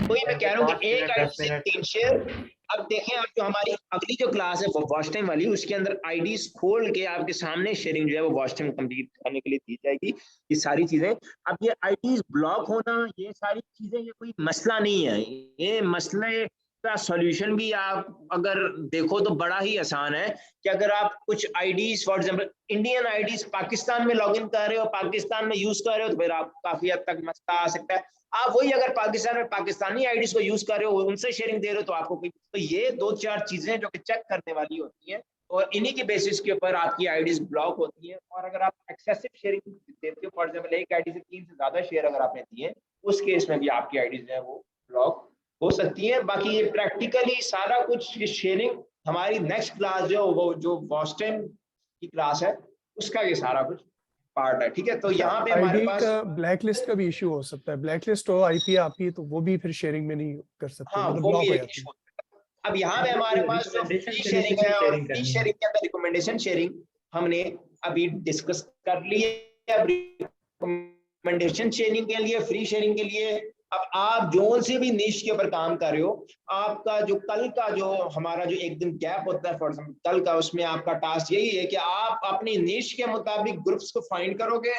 वही मैं कह रहा हूँ 5 कि एक मिनट, आईडी 10 से मिनट? 3 शेयर। अब देखें, आप जो हमारी अगली जो क्लास है वो वॉच टाइम वाली, उसके अंदर आईडीज खोल के आपके सामने शेयरिंग जो है वो वॉच टाइम कंप्लीट करने के लिए दी जाएगी, ये सारी चीजें। अब ये आईडीज ब्लॉक होना, ये सारी चीजें, ये कोई मसला नहीं है। ये मसले का सॉल्यूशन भी आप अगर देखो तो बड़ा ही आसान है कि अगर आप कुछ IDs, for example Indian IDs Pakistan में लॉगिन कर रहे हो, पाकिस्तान में यूज कर रहे हो, तो फिर आप काफी हद तक मसला आ सकता है। आप वही अगर पाकिस्तान में पाकिस्तानी आईडीज को यूज कर रहे हो, उनसे शेयरिंग दे रहे हो, तो आपको कोई, तो ये 2-4 चीजें जो कि चेक करने वाली होती हैं, और इन्हीं के बेसिस के ऊपर आपकी आईडीज ब्लॉक होती है। और अगर आप एक्सेसिव शेयरिंग देते हो, फॉर एग्जांपल एक आईडी से 3 से ज्यादा शेयर अगर आपने दिए, उस केस में भी आपकी आईडीज है वो ब्लॉक हो सकती है। बाकी ये प्रैक्टिकली सारा कुछ ये शेयरिंग हमारी नेक्स्ट क्लास जो वो जो वॉच टाइम की क्लास है, उसका ये सारा कुछ पार्ट है। ठीक है, तो यहाँ पे हमारे आईडी पास का ब्लैक लिस्ट का भी इशू हो सकता है। ब्लैक लिस्ट हो आईपी आपकी, तो वो भी फिर शेयरिंग में नहीं कर सकते, हाँ, मतलब वो ब्लॉक भी हो एक जाती इशू है। है। अब यहाँ पे हमारे पास जो फ्री शेयरिंग है, और फ्री शेयरिंग के अंदर रिकमेंडेशन शेयरिंग हमने अभी डिस्कस कर ली है। अब रिकमेंडेशन शेयरिंग के लिए, फ्री शेयरिंग के लिए, अब आप जो से भी निश के ऊपर काम कर रहे हो, आपका जो कल का जो हमारा जो एक दिन गैप होता है फॉर एग्जाम्पल कल का, उसमें आपका टास्क यही है कि आप अपनी निश के मुताबिक ग्रुप्स को फाइंड करोगे।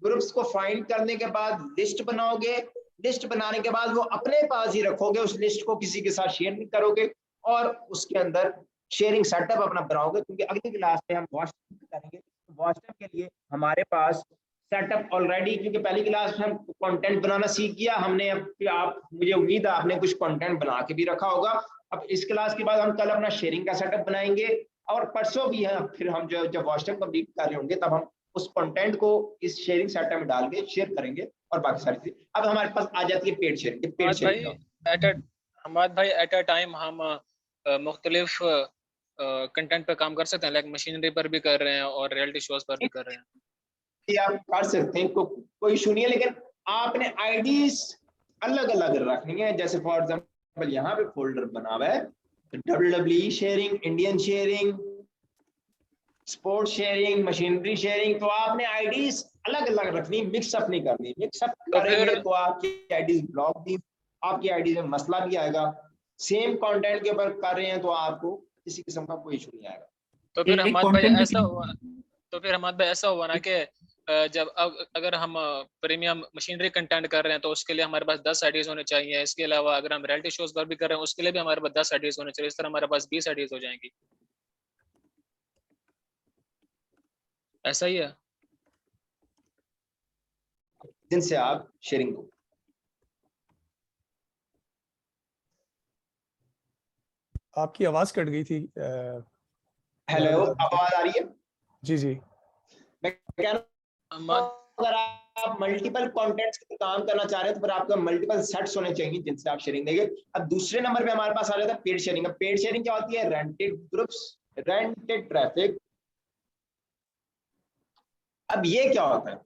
ग्रुप्स को फाइंड करने के बाद लिस्ट बनाओगे, लिस्ट बनाने के बाद वो अपने पास ही रखोगे, उस लिस्ट को किसी के साथ शेयर नहीं करोगे, और उसके अंदर शेयरिंग सेटअप अपना बनाओगे। क्योंकि अगली क्लास में हम वॉच करेंगे, वॉच टाइम के लिए हमारे पास सेटअप ऑलरेडी, क्योंकि पहली क्लास में हम कंटेंट बनाना सीख गया हमने। आप मुझे उम्मीद है आपने कुछ कंटेंट बना के भी रखा होगा। अब इस क्लास के बाद हम कल अपना शेयरिंग का सेटअप बनाएंगे, और परसों भी है फिर हम जब वॉच टाइम कंप्लीट कर रहे होंगे, तब हम उस कंटेंट को इस शेयरिंग सेटअप में डाल के शेयर करेंगे, और बाकी सारी चीजें। अब हमारे पास आ जाती है paid sharing. Paid sharing Hamad भाई एट अ टाइम हम मुख्तलिफ कंटेंट पे काम कर सकते हैं, लाइक मशीनरी पर भी कर रहे हैं और रियलिटी शोज पर भी कर रहे हैं। आप कर सकते हैं, कोई इशू नहीं है, लेकिन आपने आईडीज अलग अलग रखनी है। जैसे फॉर एग्जांपल यहाँ पे फोल्डर बना हुआ है WWE sharing, Indian sharing, sports sharing, machinery sharing, तो आपने आईडीज अलग अलग रखनी, मिक्सअप नहीं करनी। मिक्सअप करेंगे तो आपकी आईडीज ब्लॉक भी, आपकी आईडीज में मसला भी आएगा। सेम कंटेंट के ऊपर कर रहे हैं तो आपको किसी किस्म का कोई इशू नहीं आएगा। तो फिर हमाद भाई ऐसा हुआ ना कि जब अगर हम प्रीमियम मशीनरी कंटेंट कर रहे हैं तो उसके लिए हमारे पास 10 आईडीज होने चाहिए। इसके अलावा अगर हम रियलिटी शोज पर भी कर रहे हैं उसके लिए भी हमारे पास 10 आईडीज होने चाहिए। इस तरह हमारे पास 20 आईडीज हो जाएंगी। ऐसा ही है जिनसे आप शेयरिंग दो। आपकी आवाज कट गई थी। हेलो, आवाज आ रही है? जी जी, मैं कह रहा हूं अगर आप मल्टीपल कंटेंट्स पे काम करना चाह रहे हैं तो फिर आपका मल्टीपल सेट्स होने चाहिए जिनसे आप शेयरिंग देंगे। अब दूसरे नंबर पे हमारे पास आ जाता है पेड शेयरिंग। अब पेड शेयरिंग क्या होती है? Rented groups, rented traffic. अब ये क्या होता है?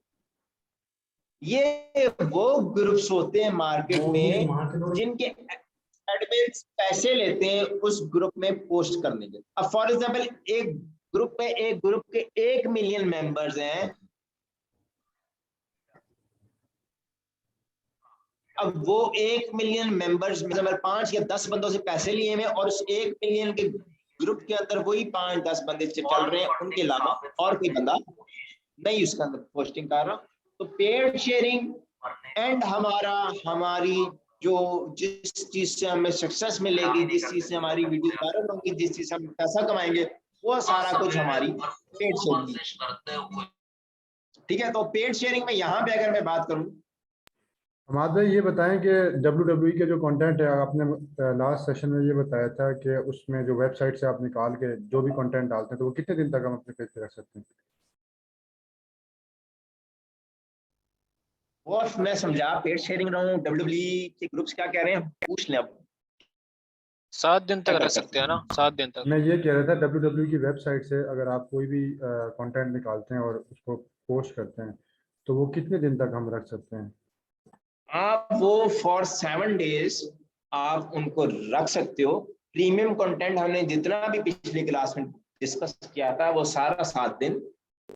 ये वो ग्रुप्स होते हैं मार्केट में जिनके एडमिन्स पैसे लेते हैं उस ग्रुप में पोस्ट करने के। अब फॉर एग्जांपल एक ग्रुप के 1 मिलियन मेंबर्स हैं, अब वो 1 मिलियन मेंबर्स में 5 या 10 बंदों से पैसे लिए हुए और उस 1 मिलियन के ग्रुप के अंदर वही 5-10 बंदे चल रहे हैं, उनके अलावा और कोई बंदा नहीं उसके अंदर पोस्टिंग कर रहा। तो पेड शेयरिंग एंड हमारी जो जिस चीज से हमें सक्सेस मिलेगी, जिस चीज से हमारी वीडियो वायरल होगी, जिस चीज से हम पैसा कमाएंगे, वो सारा कुछ हमारी पेड शेयरिंग। ठीक है, तो पेड शेयरिंग में यहाँ पे अगर मैं बात करूं, हमाद भाई ये बताएं कि WWE के जो कंटेंट है, आपने लास्ट सेशन में ये बताया था कि उसमें जो वेबसाइट से आप निकाल के जो भी कंटेंट डालते हैं तो वो कितने दिन तक हम अपने पेज पे रख सकते हैं? वो मैं समझा पेड शेयरिंग रहा हूँ, WWE के ग्रुप्स क्या कह रहे हैं पूछ लें। अब 7 दिन तक रख सकते हैं ना, 7 दिन तक। मैं ये कह रहा था WWE की वेबसाइट से अगर आप कोई भी कंटेंट निकालते हैं और उसको पोस्ट करते हैं तो वो कितने दिन तक हम रख सकते हैं? आप वो फॉर 7 डेज आप उनको रख सकते हो। प्रीमियम कंटेंट हमने जितना भी पिछली क्लास में डिस्कस किया था वो सारा 7 दिन,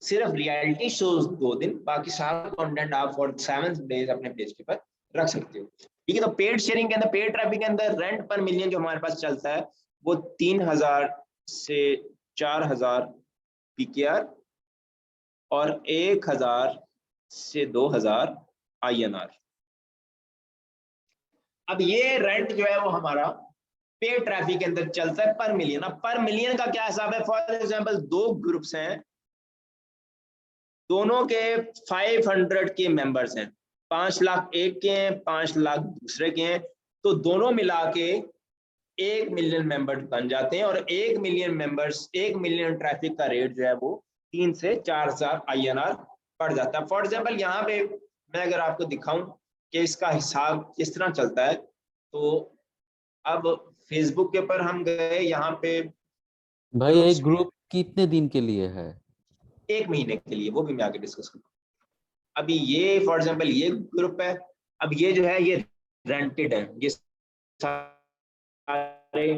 सिर्फ रियलिटी शोज 2 दिन, बाकी सारा कंटेंट आप फॉर 7 डेज अपने पेज के ऊपर रख सकते हो। ठीक है, तो पेड शेयरिंग के अंदर, पेड ट्रैफिक के अंदर रेंट पर मिलियन जो हमारे पास चलता है वो 3000 से 4000 PKR और 1000 से 2000 INR। अब ये रेंट जो है वो हमारा पेड ट्रैफिक के अंदर चलता है पर मिलियन। अब पर मिलियन का क्या हिसाब है? फॉर एग्जांपल 2 ग्रुप्स हैं, दोनों के 500 के मेंबर्स हैं, 5 लाख एक के हैं, 5 लाख दूसरे के हैं, तो दोनों मिला के 1 मिलियन मेंबर बन जाते हैं और 1 मिलियन मेंबर्स, 1 मिलियन ट्रैफिक का रेट जो है वो 3 से 4000 INR पड़ जाता है। फॉर एग्जांपल यहाँ पे मैं अगर आपको दिखाऊं कि इसका हिसाब किस तरह चलता है, तो अब फेसबुक के ऊपर हम गए, यहाँ पे भाई एक ग्रुप कितने दिन के लिए है? 1 महीने के लिए, वो भी मैं आगे डिस्कस करूँ। अभी ये फॉर एग्जांपल ये ग्रुप है, अब ये जो है ये रेंटेड है, ये सारे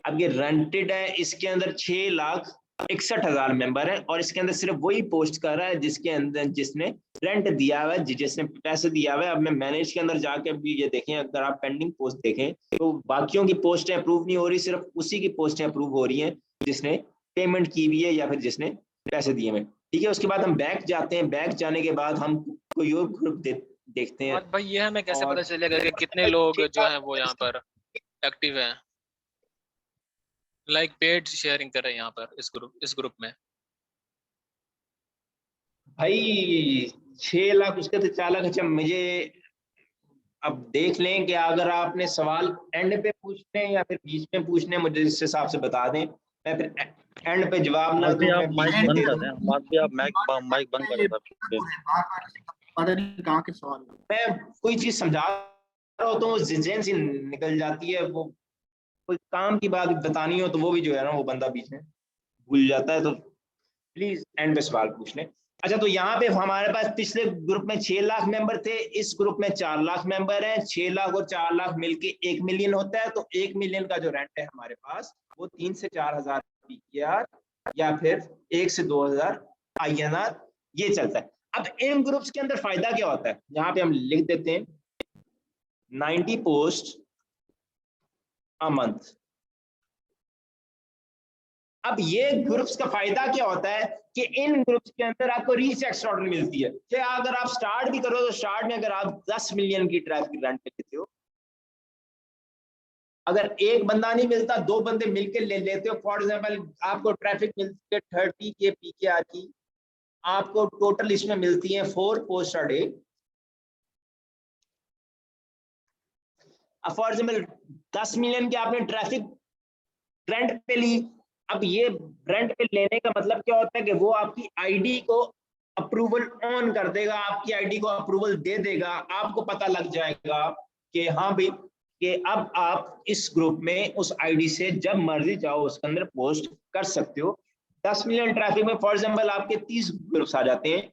अब ये रेंटेड है, इसके अंदर 6,61,000 मेंबर है और इसके अंदर सिर्फ वही पोस्ट कर रहा है जिसके अंदर जिसने रेंट दिया हुआ है, जिसने पैसे दिया हुआ है। अब मैं मैनेज के अंदर जाके भी ये देखें, अगर आप पेंडिंग पोस्ट देखें तो बाकियों की पोस्टें अप्रूव नहीं हो रही, सिर्फ उसी की पोस्टें अप्रूव हो रही हैं जिसने पेमेंट की हुई है या फिर जिसने पैसे दिए हुए। ठीक है, उसके बाद हम बैक जाते हैं, बैक जाने के बाद हम कोई और ग्रुप देखते हैं। भाई ये हमें कैसे पता चलेगा कि कितने लोग जो हैं वो यहाँ पर एक्टिव हैं, लाइक पेड शेयरिंग कर रहे हैं यहाँ पर इस ग्रुप में? भाई 6 लाख उसके तो 4 लाख। अच्छा, मुझे अब देख लें कि अगर आपने सवाल एंड पे पूछने या फिर बीच में पूछने, मुझे इस हिसाब से बता दें, मैं फिर एंड पे जवाब ना दूं, मैं बीच में दे दूं। माइक बंद कर कहाँ के सवाल मैं कोई चीज समझा रहा होता हूँ, जिजेन सी निकल जाती है, वो कोई काम की बात बतानी हो तो वो भी जो है ना वो बंदा बीच में भूल जाता है, तो प्लीज एंड पे सवाल पूछ लें। अच्छा, तो यहाँ पे हमारे पास पिछले ग्रुप में 6 लाख मेंबर थे, इस ग्रुप में 4 लाख मेंबर हैं, 6 लाख और 4 लाख मिलके 1 मिलियन होता है। तो 1 मिलियन का जो रेंट है हमारे पास वो 3 से 4000 PKR या फिर 1 से 2000 INR ये चलता है। अब इन ग्रुप्स के अंदर फायदा क्या होता है, यहाँ पे हम लिख देते हैं 90 पोस्ट अ मंथ। अब ये ग्रुप्स का फायदा क्या होता है कि इन ग्रुप्स के अंदर आपको रीच एक्स्ट्राऑर्डिनरी मिलती है कि अगर आप स्टार्ट भी करो तो स्टार्ट में अगर आप 10 मिलियन की ट्रैफिक रेंट पे लेते हो, अगर एक बंदा नहीं मिलता 2 बंदे मिलकर ले लेते हो, फॉर एग्जांपल आपको ट्रैफिक मिलती है 30 के PKR की, आपको टोटल इसमें मिलती है 4 post a day. For example 10 million की आपने ट्रैफिक रेंट पे ली। अब ये रेंट पे लेने का मतलब क्या होता है कि वो आपकी आईडी को अप्रूवल ऑन कर देगा, आपकी आईडी को अप्रूवल दे देगा, आपको पता लग जाएगा कि हाँ भाई कि अब आप इस ग्रुप में उस आईडी से जब मर्जी जाओ उसके अंदर पोस्ट कर सकते हो। 10 मिलियन ट्रैफिक में फॉर एग्जांपल आपके 30 ग्रुप्स आ जाते हैं।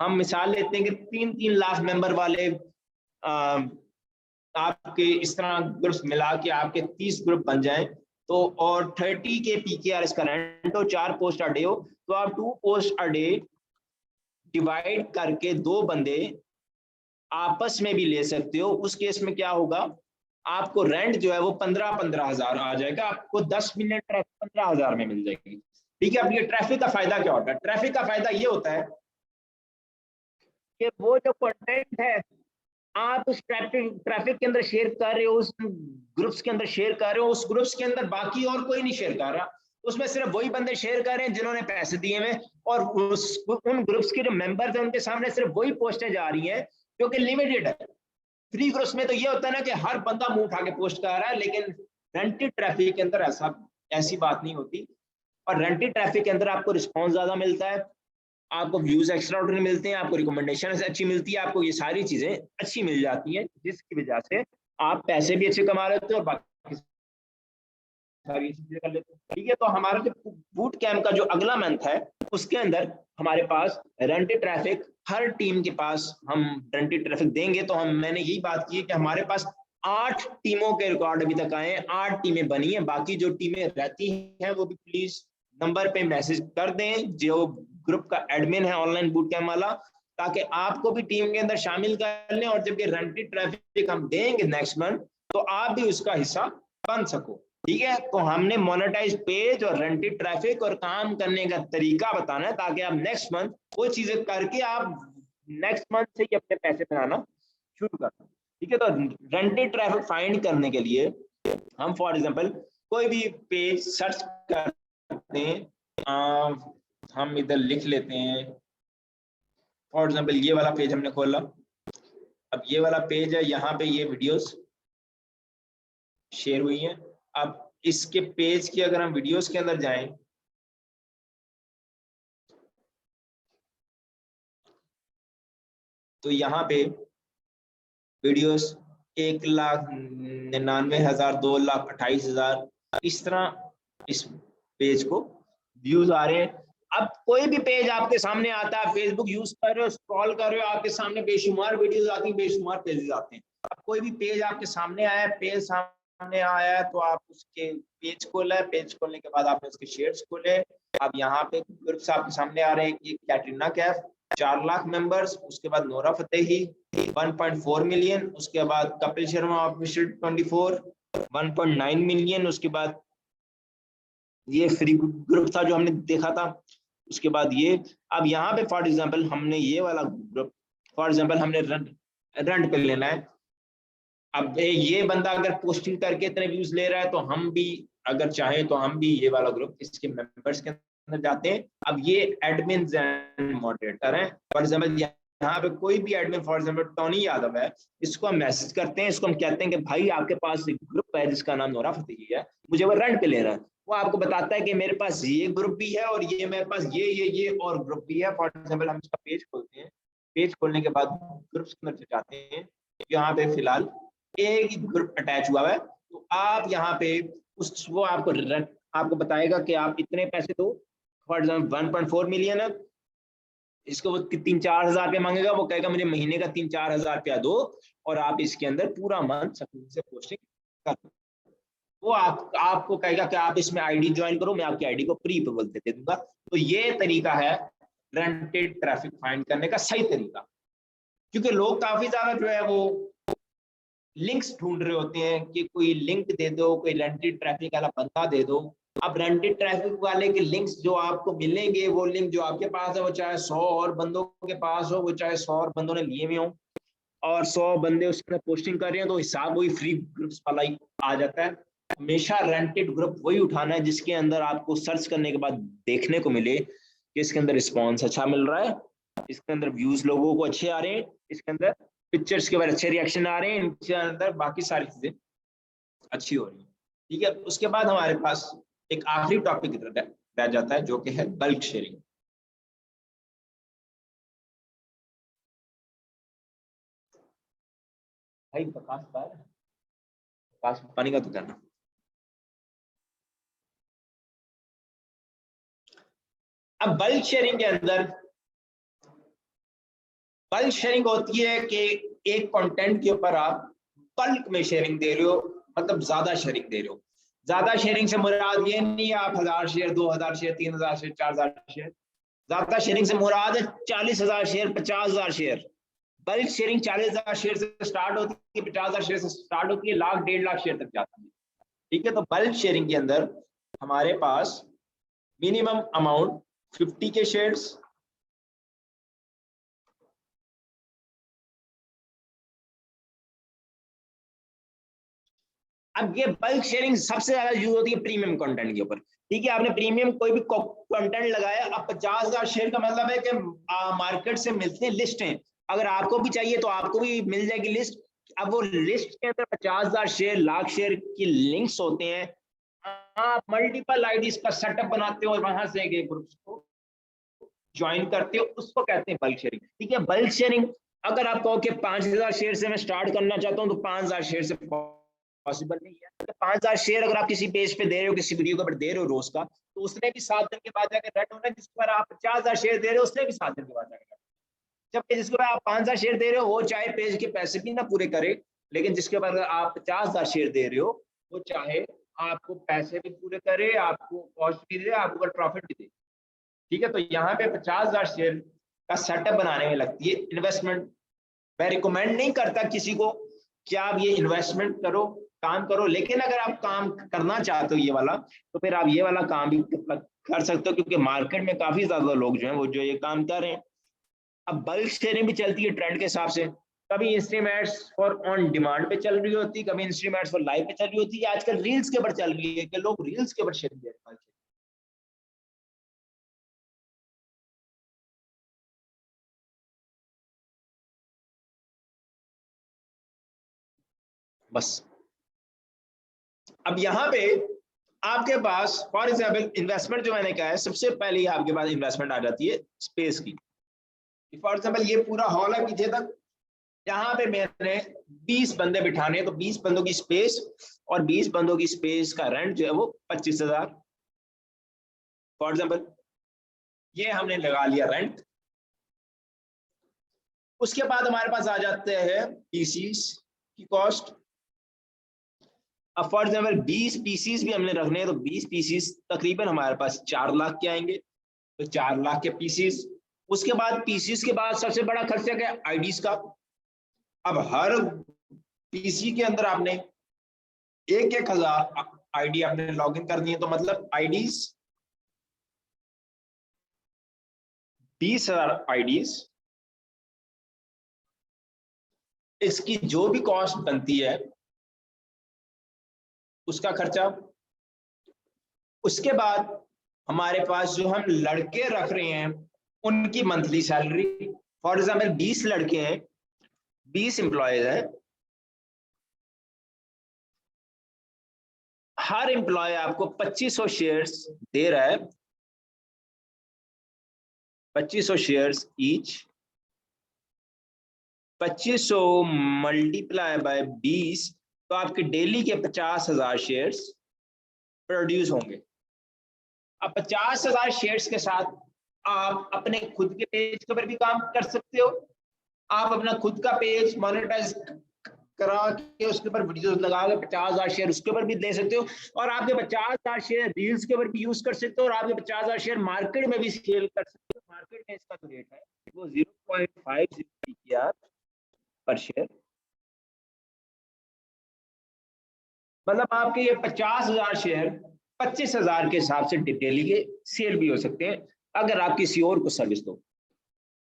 हम मिसाल लेते हैं कि 3-3 लाख मेंबर वाले आपके इस तरह ग्रुप्स मिला के आपके 30 ग्रुप बन जाएं तो, और 30 के PKR इसका रेंट हो, 4 पोस्ट अ डे हो, तो आप 2 पोस्ट अ डे डिवाइड करके 2 बंदे आपस में भी ले सकते हो। उस केस में क्या होगा, आपको रेंट जो है वो 15,000 आ जाएगा, आपको 10 मिनट 15,000 में मिल जाएगी। ठीक है। अब ये ट्रैफिक का फायदा क्या होता है? ट्रैफिक का फायदा ये होता है कि वो जो कंटेंट है आप उस ट्रैफिक के अंदर शेयर कर रहे हो, उस ग्रुप्स के अंदर शेयर कर रहे हो, उस ग्रुप्स के अंदर बाकी और कोई नहीं शेयर कर रहा, उसमें सिर्फ वही बंदे शेयर कर रहे हैं जिन्होंने पैसे दिए हुए, और उन ग्रुप्स के जो मेंबर्स हैं उनके सामने सिर्फ वही पोस्टें जा रही हैं जो कि लिमिटेड है। फ्री ग्रुप्स में तो ये होता है ना कि हर बंदा मुंह उठा के पोस्ट कर रहा है, लेकिन रेंटेड ट्रैफिक के अंदर ऐसी बात नहीं होती। और रेंटेड ट्रैफिक के अंदर आपको रिस्पॉन्स ज्यादा मिलता है, आपको व्यूज एक्स्ट्रा ऑर्डिनरी मिलते हैं, आपको रिकमेंडेशन अच्छी मिलती है, आपको ये सारी चीजें अच्छी मिल जाती हैं, जिसकी वजह से आप पैसे भी अच्छे कमा लेते हो और बाकी सारी चीजें कर लेते हो। ठीक है। तो हमारा जो बूट कैंप का जो अगला मंथ है उसके अंदर हमारे पास रेंटेड ट्रैफिक, हर टीम के पास हम रेंटेड ट्रैफिक देंगे। तो मैंने यही बात की है कि हमारे पास 8 टीमों के रिकॉर्ड अभी तक आए हैं, 8 टीमें बनी हैं। बाकी जो टीमें रहती हैं वो भी प्लीज नंबर पे मैसेज कर दें, जो ग्रुप का एडमिन है ऑनलाइन बूट कैंप वाला, ताकि आपको भी टीम के अंदर शामिल कर लें, और जब ये रेंटेड ट्रैफिक हम देंगे नेक्स्ट मंथ तो आप भी उसका हिस्सा बन सको। ठीक है। तो हमने मोनेटाइज पेज और रेंटेड ट्रैफिक और काम करने का तरीका बताना है, ताकि आप नेक्स्ट मंथ वो चीजें करके आप नेक्स्ट मंथ से ही अपने पैसे बनाना शुरू कर दें। ठीक है। तो रेंटेड ट्रैफिक फाइंड करने के लिए हम फॉर एग्जांपल कोई भी पेज सर्च करते हैं, हम इधर लिख लेते हैं फॉर एग्जांपल ये वाला पेज हमने खोला। अब ये वाला पेज है, यहाँ पे ये वीडियोस शेयर हुई हैं। अब इसके पेज की अगर हम वीडियोस के अंदर जाएं तो यहाँ पे वीडियोस 1,99,000, 2,28,000 इस तरह इस पेज को व्यूज आ रहे हैं। अब कोई भी पेज आपके सामने आता है, फेसबुक यूज कर रहे हो, स्क्रॉल कर रहे हो, आपके सामने बेशुमार वीडियोस आती हैं, बेशुमार पेजेस आते हैं। अब कोई भी पेज आपके सामने आया है, पेज सामने आया है, तो आप उसके पेज खोला है, पेज खोलने के बाद आपने उसके शेयर्स खोले। अब यहाँ पे ग्रुप्स आपके सामने आ रहे हैं, एक कैटरीना कैफ 4 लाख मेंबर्स, उसके बाद नोरा फतेही 1.4 मिलियन, उसके बाद कपिल शर्मा ऑफिशियल 24 1.9 मिलियन, उसके बाद ये फ्री ग्रुप था जो हमने देखा था, उसके बाद ये। अब यहाँ पे फॉर एग्जांपल हमने ये वाला ग्रुप फॉर एग्जांपल हमने रेंट पे लेना है। अब ये बंदा अगर पोस्टिंग करके इतने व्यूज ले रहा है तो हम भी अगर चाहें तो हम भी ये वाला ग्रुप इसके मेंबर्स के अंदर जाते हैं। अब ये एडमिन एंड मॉडरेटर हैं। फॉर एग्जांपल यहाँ पे कोई भी admin for example Tony Yadav है, इसको हम मैसेज करते हैं, इसको हम कहते हैं कि भाई आपके पास एक ग्रुप है जिसका नाम नोरा फतेही है, मुझे वो रेंट पे लेना है। वो आपको बताता है कि मेरे पास ये ग्रुप भी है और ये मेरे पास ये और ग्रुप भी है। फॉर एग्जांपल हम इसका पेज खोलते हैं, पेज खोलने के बाद ग्रुप्स के अंदर जाते हैं, यहाँ पे फिलहाल एक ही ग्रुप अटैच हुआ है, तो आप यहाँ पे वो आपको बताएगा कि आप इतने पैसे दो। फॉर एग्जाम्पल 1.4 मिलियन है, इसको वो 3-4 हज़ार रुपया मांगेगा, वो कहेगा मुझे महीने का 3-4 हज़ार रुपया दो और आप इसके अंदर पूरा मंथ सकून से पोस्टिंग कर दो। वो आपको कहेगा कि आप इसमें आईडी ज्वाइन करो, मैं आपकी आईडी को प्री अप्रूवल दे दूंगा। तो ये तरीका है रेंटेड ट्रैफिक फाइंड करने का सही तरीका, क्योंकि लोग काफी ज्यादा जो है वो लिंक्स ढूंढ रहे होते हैं कि कोई लिंक दे दो, कोई रेंटेड ट्रैफिक वाला बंदा दे दो। अब रेंटेड ट्रैफिक वाले के लिंक्स जो आपको मिलेंगे, वो लिंक जो आपके पास है वो चाहे 100 और बंदों के पास हो, वो चाहे 100 और बंदों ने लिए हुए हो और 100 बंदे उसमें पोस्टिंग कर रहे हैं, तो हिसाब वही फ्री ग्रुप्स वाला ही आ जाता है। हमेशा रेंटेड ग्रुप वही उठाना है जिसके अंदर आपको सर्च करने के बाद देखने को मिले कि इसके अंदर रिस्पॉन्स अच्छा मिल रहा है, इसके अंदर व्यूज लोगों को अच्छे आ रहे हैं, इसके अंदर पिक्चर्स के बाद अच्छे रिएक्शन आ रहे हैं, इनके अंदर बाकी सारी चीजें अच्छी हो रही है। ठीक है। उसके बाद हमारे पास एक आखिरी टॉपिक की तरफ रह जाता है जो कि है बल्क शेयरिंग। भाई प्रकाश पानी का तो करना। अब बल्क शेयरिंग के अंदर बल्क शेयरिंग होती है कि एक कंटेंट के ऊपर आप बल्क में शेयरिंग दे रहे हो, मतलब ज्यादा शेयरिंग दे रहे हो। ज्यादा शेयरिंग से मुराद ये नहीं है आप 1000 शेयर, 2000 शेयर, 3000 शेयर, 4000 शेयर। ज्यादा शेयरिंग से मुराद है 40,000 share, 50,000 share. Bulk sharing 40,000 share से स्टार्ट होती है, 50,000 शेयर से स्टार्ट होती है, लाख 1.5 लाख शेयर तक जाती है। ठीक है, तो बल्क शेयरिंग के अंदर हमारे पास मिनिमम अमाउंट 50 के शेयर्स, अब ये बल्क शेयरिंग सबसे ज्यादा यूज होती है प्रीमियम कंटेंट के ऊपर। ठीक है, आपने प्रीमियम कोई भी कंटेंट लगाया, अब 50,000 शेयर का मतलब है कि मार्केट से मिलते हैं लिस्टें, अगर आपको भी चाहिए तो आपको भी मिल जाएगी लिस्ट। अब वो लिस्ट के अंदर 50,000 शेयर, लाख शेयर की लिंक्स होते हैं, आप मल्टीपल आईडीज का सेटअप बनाते हो और वहां से एक ग्रुप को ज्वाइन करते हो, उसको कहते हैं बल्क शेयरिंग। ठीक है, बल्क शेयरिंग अगर आप कहो कि 5,000 शेयर से मैं स्टार्ट करना चाहता हूं तो 5,000 शेयर से पॉसिबल नहीं है। तो 5,000 शेयर अगर आप किसी पेज पे दे रहे हो, किसी वीडियो के ऊपर दे रहे हो रोज का, तो उसने भी 7 दिन के बाद जाकर रेड होना है। जिस पर आप 50,000 शेयर दे रहे हो उसने भी 7 दिन के बाद जाकर, जबकि जिसको आप 5,000 शेयर दे रहे हो वो चाहे पेज के पैसे भी ना पूरे करे, लेकिन जिसके बाद आप 50,000 शेयर दे रहे हो वो चाहे आपको पैसे भी पूरे करे, आपको कॉस्ट भी दे, आपको प्रॉफिट भी दे। ठीक है, तो यहाँ पे 50,000 शेयर का सेटअप बनाने में लगती है इन्वेस्टमेंट। मैं रिकमेंड नहीं करता किसी को कि आप ये इन्वेस्टमेंट करो, काम करो, लेकिन अगर आप काम करना चाहते हो ये वाला, तो फिर आप ये वाला काम भी कर सकते हो, क्योंकि मार्केट में काफी ज्यादा लोग जो हैं वो जो ये काम कर रहे हैं। अब बल्क शेयरिंग भी चलती है ट्रेंड के हिसाब से, कभी instream ads for on demand पे चल रही होती है, कभी इंस्ट्रीम एड्स फॉर लाइव पे चल रही होती है, आजकल रील्स के ऊपर चल रही है कि लोग रील्स के ऊपर शेयरिंग दे रहे हैं। बस अब यहाँ पे आपके पास फॉर एग्जाम्पल इन्वेस्टमेंट जो मैंने कहा है, सबसे पहले ही आपके पास इन्वेस्टमेंट आ जाती है स्पेस की। फॉर एग्जाम्पल ये पूरा हॉल है पीछे तक, यहाँ पे मैंने 20 बंदे बिठाने, तो 20 बंदों की स्पेस, और 20 बंदों की स्पेस का रेंट जो है वो 25,000 फॉर एग्जाम्पल, ये हमने लगा लिया रेंट। उसके बाद हमारे पास आ जाते हैं पीसीस की कॉस्ट। अब फॉर एग्जाम्पल 20 पीसीस भी हमने रखने हैं, तो 20 पीसीस तकरीबन हमारे पास 4 लाख के आएंगे, तो 4 लाख के पीसीस। उसके बाद पीसीस के बाद सबसे बड़ा खर्चा क्या है, आईडीज का। अब हर पीसी के अंदर आपने 1,000 आईडी आपने लॉग इन करनी है, तो मतलब आईडीज 20,000 आईडीज, इसकी जो भी कॉस्ट बनती है उसका खर्चा। उसके बाद हमारे पास जो हम लड़के रख रहे हैं उनकी मंथली सैलरी। फॉर एग्जाम्पल 20 लड़के हैं, 20 एम्प्लॉयज हैं, हर एम्प्लॉय आपको 2500 शेयर्स दे रहा है, 2500 शेयर्स ईच, 2500 मल्टीप्लाई बाय 20, तो आपके डेली के 50,000 शेयर्स प्रोड्यूस होंगे। अब 50,000 शेयर्स के साथ आप अपने खुद के पेज के ऊपर भी काम कर सकते हो, आप अपना खुद का पेज मोनेटाइज करा के उसके ऊपर वीडियोस लगा के 50,000 शेयर उसके ऊपर भी दे सकते हो, और आपके 50,000 शेयर रील्स के ऊपर भी यूज कर सकते हो, और आपके 50,000 शेयर मार्केट में भी सेल कर सकते हो। मार्केट में इसका जो रेट है वो 0.50 PKR पर शेयर, मतलब आपके ये 50,000 शेयर 25,000 के हिसाब से डेली के सेल भी हो सकते हैं अगर आप किसी और को सर्विस दो।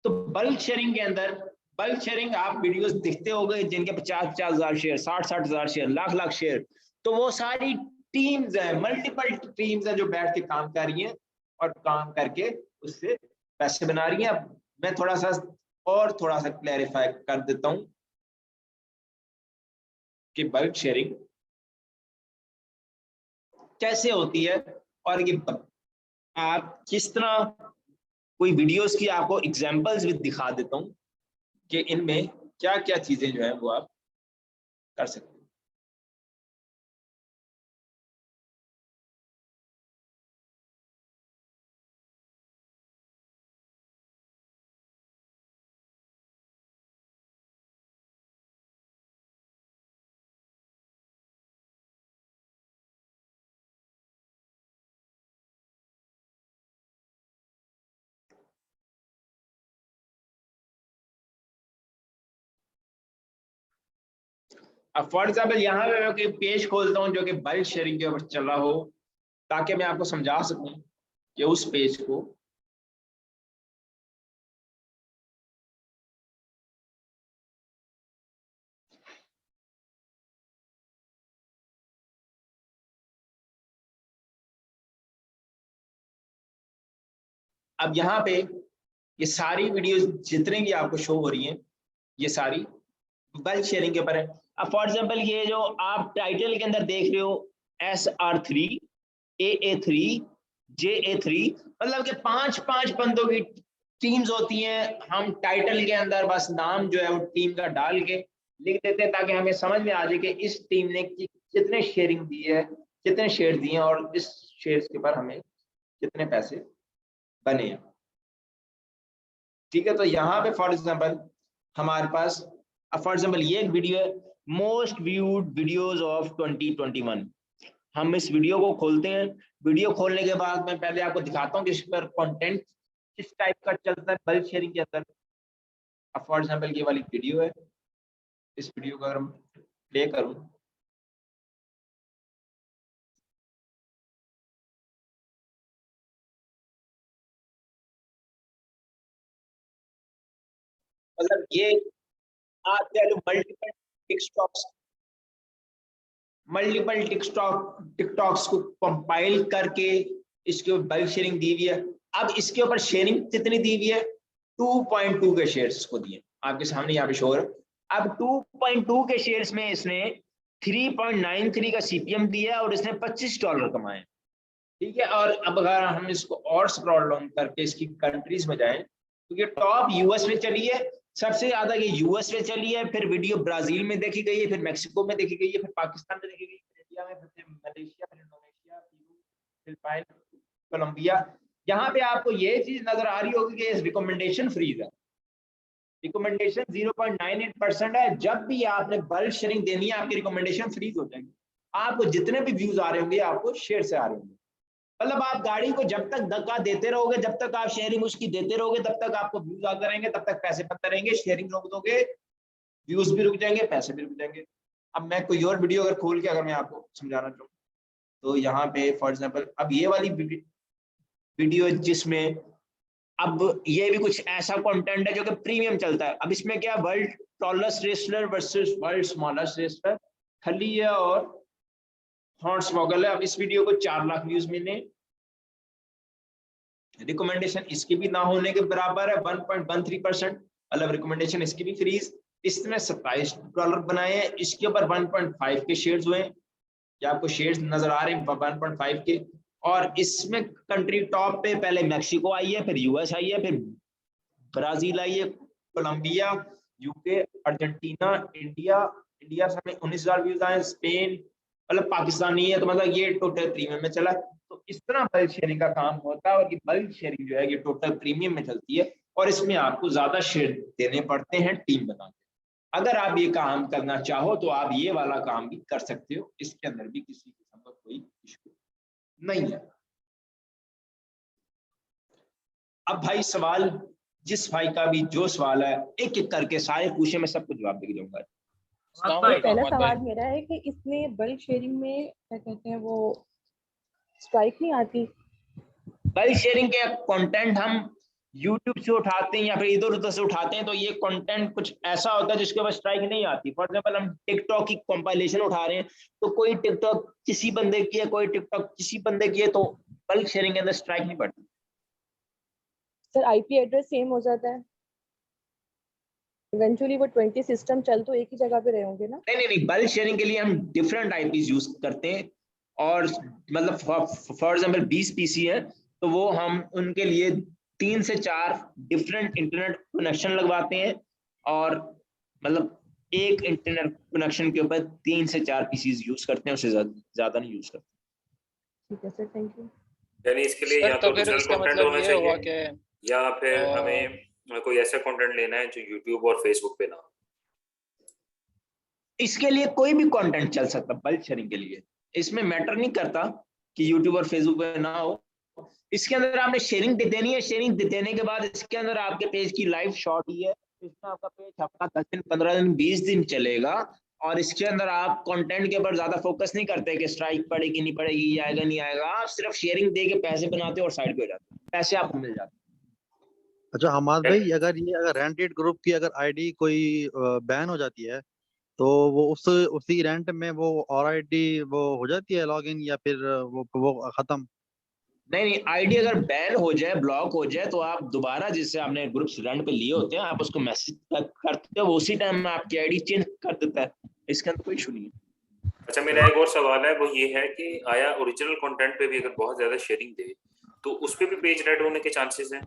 तो बल्क शेयरिंग के अंदर, बल्क शेयरिंग आप वीडियोस देखते होंगे जिनके 50,000 शेयर, 60,000 शेयर, लाख शेयर, तो वो सारी टीम्स हैं, मल्टीपल टीम्स हैं जो बैठ के काम कर रही हैं और काम करके उससे पैसे बना रही हैं। अब मैं थोड़ा सा क्लैरिफाई कर देता हूं कि बल्क शेयरिंग कैसे होती है, और ये आप किस तरह, कोई वीडियोस की आपको एग्जांपल्स भी दिखा देता हूं कि इनमें क्या क्या चीजें जो है वो आप कर सकते हैं। अब फॉर एग्जाम्पल यहाँ पे मैं कोई पेज खोलता हूँ जो कि बल्क शेयरिंग के ऊपर चल रहा हो, ताकि मैं आपको समझा सकूं कि उस पेज को अब यहाँ पे ये सारी वीडियोस जितने भी आपको शो हो रही हैं ये सारी बल्क शेयरिंग के ऊपर है। अब फॉर एग्जांपल ये जो आप टाइटल के अंदर देख रहे हो SR3 AA3 JA3, मतलब कि 5-5 बंदों की टीम्स होती हैं। हम टाइटल के अंदर बस नाम जो है वो टीम का डाल के लिख देते हैं ताकि हमें समझ में आ जाए कि इस टीम ने कितने शेयरिंग दी है, कितने शेयर दिए हैं और इस शेयर्स के ऊपर हमें कितने पैसे बने हैं। ठीक है, तो यहाँ पे फॉर एग्जांपल हमारे पास फॉर एग्जांपल ये एक वीडियो है, मोस्ट व्यूड वीडियोस ऑफ 2021। हम इस वीडियो को खोलते हैं। वीडियो खोलने के बाद मैं पहले आपको दिखाता हूँ कि इस पर कंटेंट किस टाइप का चलता है बल्क शेयरिंग के अंदर। अब फॉर एग्जांपल ये वाली वीडियो है, इस वीडियो को अगर हम प्ले करूँ, मतलब ये मल्टीपल टिकटॉक्स को कंपाइल करके इसके ऊपर बल्क शेयरिंग दी हुई है। अब इसके ऊपर शेयरिंग कितनी दी हुई है? 2.2 के शेयर्स को दिए, आपके सामने यहाँ पे शो है। अब 2.2 के शेयर्स में इसने 3.93 का CPM दिया और इसने $25 कमाए। ठीक है, और अब अगर हम इसको और स्क्रॉल डाउन करके इसकी कंट्रीज में जाएं तो ये टॉप US में चली है, सबसे ज्यादा ये US में चली है, फिर वीडियो ब्राजील में देखी गई है, फिर मैक्सिको में देखी गई है, फिर पाकिस्तान में देखी गई, फिर इंडिया में, फिर मलेशिया, फिर इंडोनेशिया, फिलिपाइन, कोलंबिया। यहाँ पे आपको ये चीज नजर आ रही होगी कि रिकमेंडेशन फ्रीज है। रिकमेंडेशन 0.98% है। जब भी आपने बल्क शेयरिंग देनी है आपकी रिकमेंडेशन फ्रीज हो जाएगी। आपको जितने भी व्यूज आ रहे होंगे आपको शेयर से आ रहे होंगे। मतलब आप गाड़ी को जब तक धक्का देते रहोगे, जब तक आप शेयरिंग उसकी देते रहोगे, तब तक आपको व्यूज आते रहेंगे, तब तक पैसे बनते रहेंगे। शेयरिंग रोक दोगे, व्यूज भी रुक जाएंगे, पैसे भी रुक जाएंगे। अब मैं कोई और वीडियो अगर खोल के अगर मैं आपको समझाना चाहूँ तो यहाँ पे फॉर एग्जाम्पल अब ये वाली वीडियो जिसमें अब ये भी कुछ ऐसा कंटेंट है जो कि प्रीमियम चलता है। अब इसमें क्या, world tallest wrestler versus world smallest wrestler, खलिया और हॉर्न्सवॉगल है। अब इस वीडियो को 4 लाख व्यूज मिले। रिकमेंडेशन इसकी भी ना होने के बराबर है 1.13%, मतलब रिकमेंडेशन इसकी भी फ्रीज। इसने $27 बनाए हैं, इसके ऊपर 1.5 के शेयर्स हुए हैं, या आपको शेयर्स नजर आ रहे हैं 1.5 के। और इसमें कंट्री टॉप पे पहले मैक्सिको आई है, फिर US आई है, फिर ब्राजील आई है, कोलंबिया, UK, अर्जेंटीना, इंडिया में 19,000 व्यूज आए, स्पेन, मतलब पाकिस्तान नहीं है, तो मतलब ये टोटल प्रीमियम में चला। तो इस तरह बल्क शेयरिंग का काम होता है। और ये बल्क शेयरिंग जो है ये टोटल प्रीमियम में चलती है और इसमें आपको ज्यादा शेयर देने पड़ते हैं टीम बना के। अगर आप ये काम करना चाहो तो आप ये वाला काम भी कर सकते हो, इसके अंदर भी किसी किस्म का कोई इशू नहीं है। अब भाई सवाल, जिस भाई का भी जो सवाल है एक एक करके सारे पूछे, मैं सबको जवाब देके जाऊंगा। पहला सवाल मेरा है कि इसमें बल्क शेयरिंग में क्या कहते हैं वो स्ट्राइक नहीं आती? बल्क शेयरिंग के कंटेंट हम YouTube से उठाते हैं या फिर इधर उधर से उठाते हैं, तो ये कंटेंट कुछ ऐसा होता है जिसके ऊपर स्ट्राइक नहीं आती। फॉर एग्जांपल हम टिकटॉक की कंपाइलेशन उठा रहे हैं, तो कोई टिकटॉक किसी बंदे की है, कोई टिकटॉक किसी बंदे की है, तो बल्क शेयरिंग के अंदर स्ट्राइक नहीं पड़ती। सर IP एड्रेस सेम हो जाता है, इवेंचुअली वो 20 सिस्टम चल तो एक ही जगह पे रहे होंगे ना? नहीं, बल्क शेयरिंग के लिए हम डिफरेंट IPs यूज करते हैं। और मतलब फॉर एग्जांपल 20 PC है तो वो हम उनके लिए 3 से 4 डिफरेंट इंटरनेट कनेक्शन लगवाते हैं, और मतलब एक इंटरनेट कनेक्शन के ऊपर 3 से 4 PCs यूज करते हैं, उससे ज्यादा नहीं यूज करते। ठीक है सर, थैंक यू। यानी इसके लिए या तो ओरिजिनल कंटेंट होना चाहिए या फिर हमें कोई ऐसा कंटेंट लेना है जो YouTube और Facebook पे ना हो। इसके लिए कोई भी कंटेंट चल सकता बल्क शेयरिंग के लिए, इसमें मैटर नहीं करता कि YouTube और Facebook पे ना हो। इसके अंदर आपने शेयरिंग देनी है, शेयरिंग देने के बाद इसके अंदर आपके पेज की लाइव शॉट ही है, इसमें आपका पेज हफ्ता 10 दिन 15 दिन 20 दिन चलेगा और इसके अंदर आप कंटेंट के ऊपर ज्यादा फोकस नहीं करते कि स्ट्राइक पड़ेगी नहीं पड़ेगी, आएगा नहीं आएगा, आप सिर्फ शेयरिंग दे के पैसे बनाते हो और साइड पे हो जाते हो, पैसे आपको मिल जाते हैं। अच्छा हमाद भाई, अगर रेंटेड ग्रुप की अगर आईडी कोई बैन हो जाती है तो वो उसी रेंट में वो और आईडी वो हो जाती है लॉगिन, या फिर वो खत्म? नहीं, आईडी अगर बैन हो जाए, ब्लॉक हो जाए, तो आप दोबारा जिससे आपने ग्रुप्स रेंट पे लिए होते हैं आप उसको मैसेज करते हो, वो उसी टाइम में आपकी आईडी चेंज कर देता है, इसके अंदर कोई इशू नहीं है। अच्छा, मेरा एक और सवाल है, वो ये है कि आया ओरिजिनल कंटेंट पे भी अगर बहुत ज्यादा शेयरिंग दे तो उस पे भी पेज रेड होने के चांसेस हैं?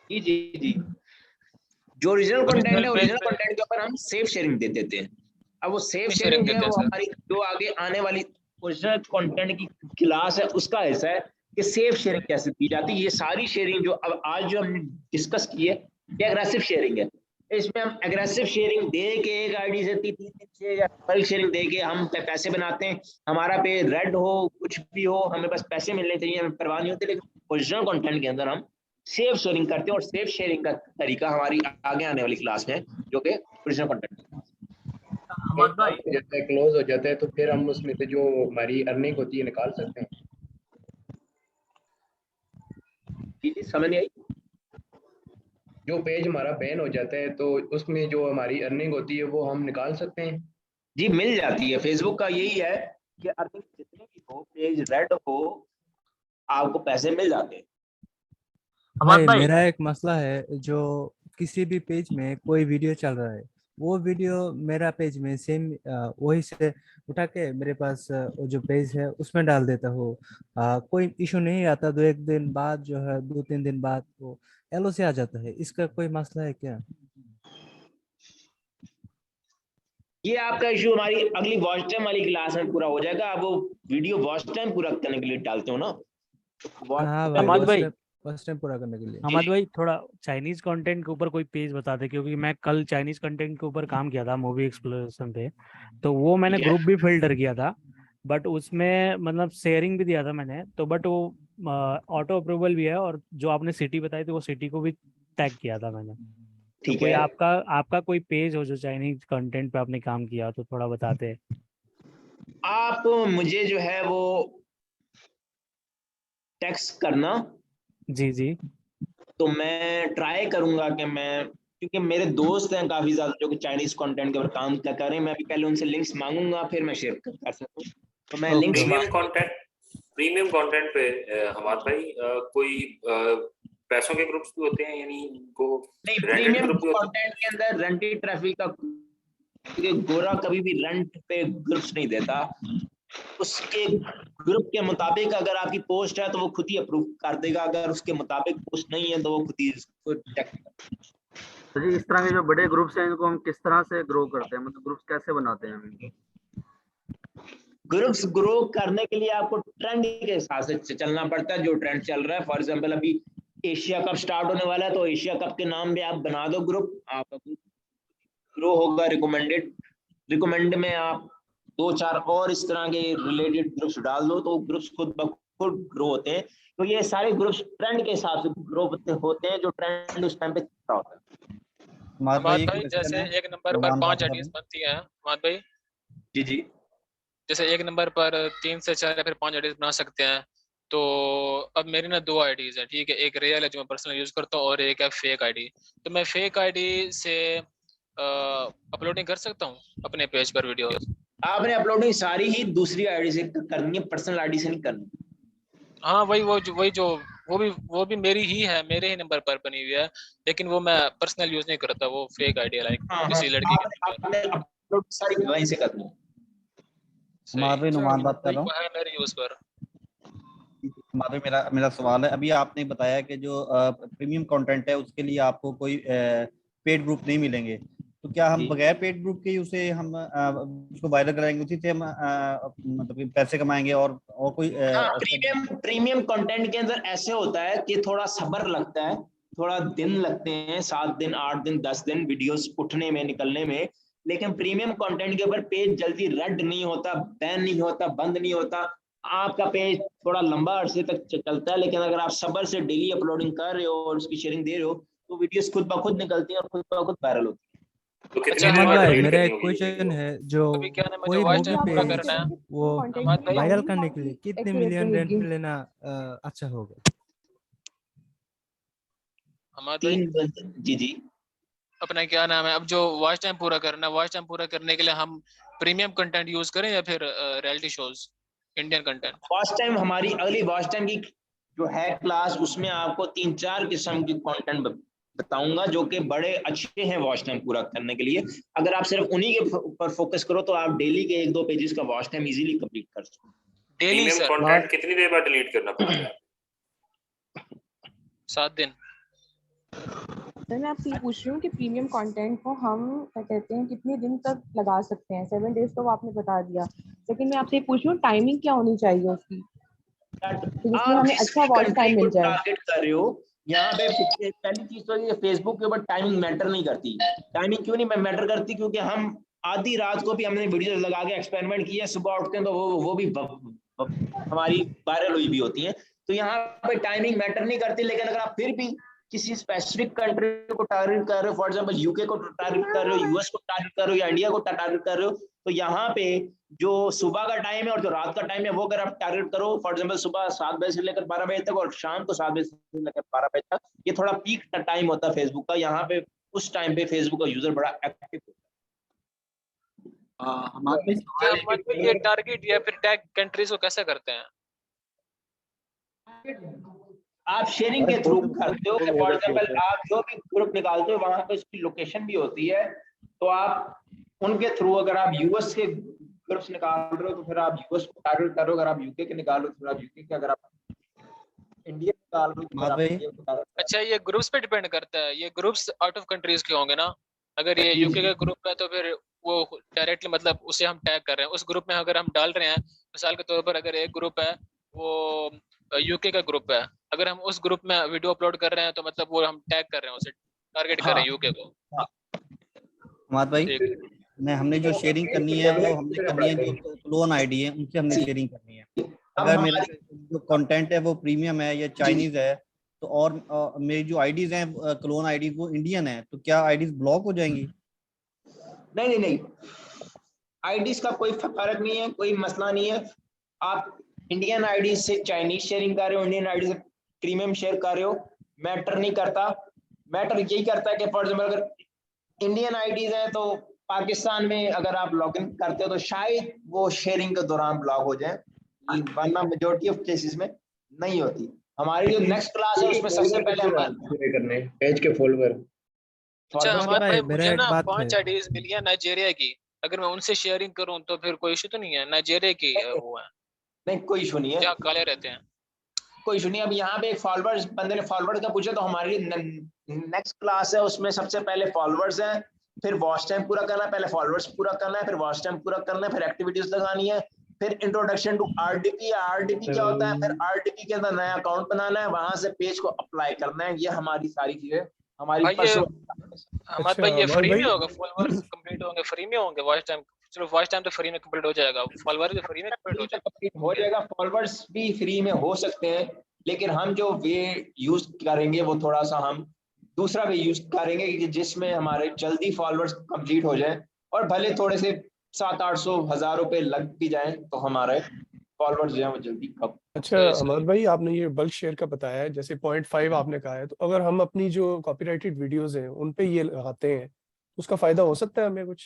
जी जी जी, जो ओरिजिनल कंटेंट है, ओरिजिनल कंटेंट के ऊपर हम सेफ शेयरिंग दे देते हैं। अब वो सेफ शेयरिंग जो है वो हमारी जो आगे आने वाली ओरिजिनल कंटेंट की क्लास है उसका हिस्सा है कि सेफ शेयरिंग कैसे की जाती है। ये सारी शेयरिंग जो अब आज जो हमने डिस्कस की है ये एग्रेसिव शेयरिंग है। इसमें हम एग्रेसिव शेयरिंग दे के एक आईडी से 3 या बल्क शेयरिंग दे के हम पैसे बनाते हैं, हमारा पे रेड हो कुछ भी हो हमें बस पैसे मिलने चाहिए, हमें परवाह नहीं होती। लेकिन ओरिजिनल कंटेंट के अंदर हम सेफ शेयरिंग करते हैं और सेफ शेयरिंग का तरीका हमारी आगे आने वाली क्लास में जो कि ओरिजिनल कंटेंट जैसे क्लोज हो जाता है तो फिर हम उसमें से जो हमारी अर्निंग होती है निकाल सकते हैं। जी समझ नहीं आई। जो पेज हमारा बैन हो जाता है तो उसमें जो हमारी अर्निंग होती है वो हम निकाल सकते हैं? जी मिल जाती है। फेसबुक का यही है कि अर्निंग जितनी भी हो, पेज रेड हो, आपको पैसे मिल जाते हैं। भाई मेरा एक मसला है, जो किसी भी पेज में कोई वीडियो चल रहा है वो वीडियो मेरा पेज में सेम वही से उठा के मेरे पास वो जो पेज है उसमें डाल देता हूँ, कोई इशू नहीं आता। 2-1 दिन बाद जो है 2-3 दिन बाद वो एलो से आ जाता है, इसका कोई मसला है क्या? ये आपका इशू हमारी अगली वॉच टाइम वाली क्लास में पूरा हो जाएगा। आप वो वीडियो वॉच टाइम पूरा करने के लिए डालते हो ना? हाँ भाई, फर्स्ट टाइम पूरा करने के लिए। अहमद भाई थोड़ा चाइनीज कंटेंट के ऊपर कोई पेज बता दे, क्योंकि मैं कल चाइनीज कंटेंट के ऊपर काम किया था मूवी एक्सप्लोरेशन पे, तो वो मैंने ग्रुप भी फिल्टर किया था, बट उसमें मतलब शेयरिंग भी दिया था मैंने तो, बट वो ऑटो अप्रूवल भी है, और जो आपने सिटी बताई थी वो सिटी को भी टैग किया था मैंने। ठीक है, है। आपका कोई पेज हो जो चाइनीज कंटेंट पे आपने काम किया तो थोड़ा बताते। आप मुझे जो है वो टेक्स्ट करना। जी जी, तो मैं ट्राई करूंगा कि मैं, क्योंकि मेरे दोस्त हैं काफी ज्यादा जो कि चाइनीज कंटेंट के ऊपर काम कर रहे हैं, मैं अभी पहले उनसे लिंक्स मांगूंगा फिर मैं शेयर कर सकता हूँ। तो मैं लिंक्स प्रीमियम कंटेंट पे हमाद भाई कोई पैसों के ग्रुप्स भी होते हैं, यानी को नहीं, प्रीमियम कंटेंट के अंदर रेंटेड ट्रैफिक का गोरा कभी भी रेंट पे ग्रुप्स नहीं देता। उसके ग्रुप के मुताबिक अगर आपकी पोस्ट है तो वो खुद ही अप्रूव कर देगा, अगर उसके मुताबिक पोस्ट नहीं है तो वो खुद ही इसको चेक करेगा। तो जी इस तरह के जो बड़े ग्रुप्स हैं इनको हम किस तरह से ग्रो करते हैं, मतलब ग्रुप्स कैसे बनाते हैं हम? ग्रुप्स ग्रो करने के लिए आपको ट्रेंड के हिसाब से चलना पड़ता है, जो ट्रेंड चल रहा है। फॉर एग्जांपल अभी एशिया कप स्टार्ट होने वाला है तो एशिया कप के नाम पे आप बना दो ग्रुप, आपका ग्रो होगा। रिकमेंड में आप 2-4 और इस तरह के रिलेटेड ग्रुप्स डाल दो तो ग्रुप्स खुद ब खुद ग्रो होते हैं। तो ये सारे ग्रुप्स ट्रेंड के हिसाब से ग्रो होते हैं, जो ट्रेंड उस टाइम पे चल रहा होता है। माद भाई जैसे एक नंबर पर 5 आईडीज बनती हैं माद भाई। जी जी, जैसे एक नंबर पर 3 से 4 या फिर 5 आईडीज बना सकते हैं। तो अब मेरी ना 2 आईडीज है, ठीक है, एक रियल है जो मैं पर्सनल यूज करता हूँ और एक है फेक आईडी। तो मैं फेक आईडी से अपलोडिंग कर सकता हूँ अपने पेज पर वीडियो? आपने अपलोडिंग सारी ही दूसरी आईडी से करनी है, पर्सनल आईडी से नहीं करनी। हाँ वो भी मेरी ही है, मेरे ही नंबर पर बनी हुई है, लेकिन वो मैं पर्सनल यूज नहीं करता, वो फेक आईडी है, लाइक किसी लड़की की। आपने अपलोड सारी वहीं से करनी है। माधवी नुमान बात कर रहा हूँ। है मेरे यूज पर। माधवी मेरा सवाल है, अभी आपने बताया कि जो प्रीमियम कंटेंट है उसके लिए आपको कोई पेड ग्रुप नहीं मिलेंगे, तो क्या हम बगैर पेड ग्रुप के उसे हम उसको वायरल कराएंगे, उसी से हम मतलब पैसे कमाएंगे? और कोई प्रीमियम कंटेंट के अंदर ऐसे होता है कि थोड़ा सब्र लगता है, थोड़ा दिन लगते हैं, 7 दिन 8 दिन 10 दिन वीडियोस उठने में निकलने में। लेकिन प्रीमियम कंटेंट के ऊपर पेज जल्दी रेड नहीं होता, बैन नहीं होता, बंद नहीं होता। आपका पेज थोड़ा लंबा अरसे तक चलता है, लेकिन अगर आप सब्र से डेली अपलोडिंग कर रहे हो और उसकी शेयरिंग दे रहे हो तो वीडियोस खुद ब खुद निकलती है और खुद ब खुद वायरल होती है। तो कितनी अच्छा देर अहमद बाद भाई डिलीट मेरा करनी एक होगी ये क्वेश्चन वीडियो? है, जो अभी क्या है ना, मुझे कोई वॉच मूवी टाइम पूरा पेज करना है। वो अहमद भाई वायरल करने के लिए कितने मिलियन रेंट एक्टिविटी लेना अच्छा होगा? अहमद भाई 3 जी जी अपना क्या नाम है, अब जो वॉच टाइम पूरा करना है, वॉच टाइम पूरा करने के लिए हम प्रीमियम कंटेंट यूज करें या फिर reality shows, Indian content? Watch time, हमारी अगली वॉच टाइम की जो है क्लास, उसमें आपको 3-4 किस्म की कंटेंट बताऊंगा जो कि बड़े अच्छे हैं वॉच टाइम पूरा करने के लिए। अगर आप सिर्फ उन्हीं के ऊपर फोकस करो तो आप डेली के 1-2 पेजेस का वॉच टाइम इजीली कंप्लीट कर सकते हो। डेली प्रीमियम सर कंटेंट कितनी देर बाद डिलीट करना पड़ता है? 7 दिन। सर मैं आपसे ये पूछ रही हूँ कि प्रीमियम कंटेंट को हम क्या कहते हैं कितने दिन तक लगा सकते हैं? 7 डेज तो वो आपने बता दिया, लेकिन मैं आपसे ये पूछ रही हूँ टाइमिंग क्या होनी चाहिए उसकी, तो जिसमें आप हमें जिस अच्छा भी वॉच कंट्री टाइम को मिल जाए। टारगेट कर रहे हो, यहाँ पे पहली चीज तो ये फेसबुक के ऊपर टाइमिंग मैटर नहीं करती। टाइमिंग क्यों नहीं मैटर करती? क्योंकि हम आधी रात को भी हमने वीडियो लगा के एक्सपेरिमेंट किया, सुबह उठते हैं तो वो भी हमारी वायरल हुई भी होती है। तो यहाँ पे टाइमिंग मैटर नहीं करती। लेकिन अगर आप फिर भी किसी स्पेसिफिक कंट्री को टारगेट कर रहे हो, फॉर एग्जांपल यूके को टारगेट कर रहे हो, यूएस को टारगेट कर रहे हो या इंडिया को टारगेट कर रहे हो, तो यहाँ पे जो सुबह का टाइम है और जो रात का टाइम है वो अगर आप टारगेट करो, फॉर एग्जांपल सुबह 7 बजे से लेकर 12 बजे तक और शाम को 7 बजे से लेकर 12 बजे तक, ये थोड़ा पीक टाइम होता है फेसबुक का। यहाँ पे उस टाइम पे फेसबुक का यूजर बड़ा एक्टिव होता है। हमारे अच्छा अहमद भाई ये टारगेट या फिर टैग कंट्रीज को कैसे करते हैं? आप शेयरिंग के थ्रू करते हो। फॉर एग्जांपल आप जो भी ग्रुप निकालते हो वहां पे उसकी लोकेशन भी होती है, तो आप उनके थ्रू, अगर आप यूएस के ग्रुप्स निकाल रहे हो तो फिर आप यूएस को टारगेट करो, अगर आप यूके के निकाल रहे हो तो फिर आप यूके के, अगर आप इंडिया निकाल रहे हो तो फिर आप इंडिया को टारगेट। अच्छा ये ग्रुप्स पे डिपेंड करता है, ये ग्रुप्स आउट ऑफ कंट्रीज के होंगे ना? अगर ये यूके का ग्रुप है तो फिर वो डायरेक्टली मतलब उसे हम टैग कर रहे हैं, उस ग्रुप में अगर हम डाल रहे हैं, मिसाल के तौर पर अगर एक ग्रुप है वो यूके का ग्रुप है, अगर हम उस ग्रुप में वीडियो अपलोड कर रहे हैं तो मतलब वो हम टैग कर रहे हैं, उसे टारगेट कर रहे हैं यूके को। हमाद भाई हमने जो शेयरिंग करनी है वो हमने करनी है जो क्लोन आईडी है उनसे हमने शेयरिंग करनी है। अगर मेरा जो कंटेंट है वो प्रीमियम है या चाइनीज है तो और मेरी जो आईडीज हैं क्लोन आईडीज वो इंडियन है, तो क्या आईडीज ब्लॉक हो जाएंगी? नहीं, आईडीज का कोई फर्क नहीं है, कोई मसला नहीं है। आप इंडियन आईडी से चाइनीज शेयरिंग कर रहे हो, इंडियन आईडी से प्रीमियम शेयर कर रहे हो, मैटर नहीं करता। मैटर यही करता है कि फॉर एग्जांपल अगर इंडियन आईडीज है तो पाकिस्तान में अगर आप लॉगिन करते हो तो शायद वो शेयरिंग के दौरान ब्लॉक हो जाए, वरना मेजॉरिटी ऑफ केसेस में नहीं होती। हमारी जो नेक्स्ट क्लास है उसमें सबसे पहले हम करने पेज के फॉलोअर। अच्छा हमारे भाई मुझे ना 5 आईडीज मिली है नाइजीरिया की, अगर मैं उनसे शेयरिंग करूं तो फिर कोई इशू तो नहीं है? नाइजीरिया की वो है? नहीं कोई इशू नहीं है, जहाँ काले रहते हैं कोई इशू नहीं है। अब यहाँ पे एक फॉलोअर्स बंदे ने फॉलोअर्स का पूछा, तो हमारी नेक्स्ट क्लास है उसमें सबसे पहले फॉलोअर्स हैं, फिर वॉच टाइम पूरा करना है, पहले फॉलोअर्स पूरा करना है, फिर वॉच टाइम पूरा करना है, फिर एक्टिविटीज लगानी है, फिर इंट्रोडक्शन टू आरडीपी। आरडीपी क्या होता है? फिर आरडीपी के अंदर नया अकाउंट बनाना है, वहां से पेज को अप्लाई करना है। ये हमारी सारी चीजें हमारी हमारे भाई ये फ्री में होगा? फॉलोअर्स कंप्लीट होंगे फ्री में होंगे? वॉच टाइम सिर्फ वॉच टाइम तो फ्री में कंप्लीट हो जाएगा, फॉलोअर्स भी फ्री में कंप्लीट हो जाएगा। फॉलोअर्स भी फ्री में हो सकते हैं, लेकिन हम जो वे यूज करेंगे वो थोड़ा सा हम दूसरा वे यूज करेंगे कि जिसमें हमारे जल्दी फॉलोअर्स कंप्लीट हो जाए, और भले थोड़े से 700-800-1000 रुपए लग भी जाए तो हमारे फॉलोअर्स जो है वो जल्दी कम। अच्छा अमर भाई आपने ये बल्क शेयर का बताया है, जैसे 0.5 आपने कहा है, तो अगर हम अपनी जो कॉपीराइटेड वीडियोस हैं उन पे ये लगाते हैं उसका फायदा हो सकता है हमें कुछ?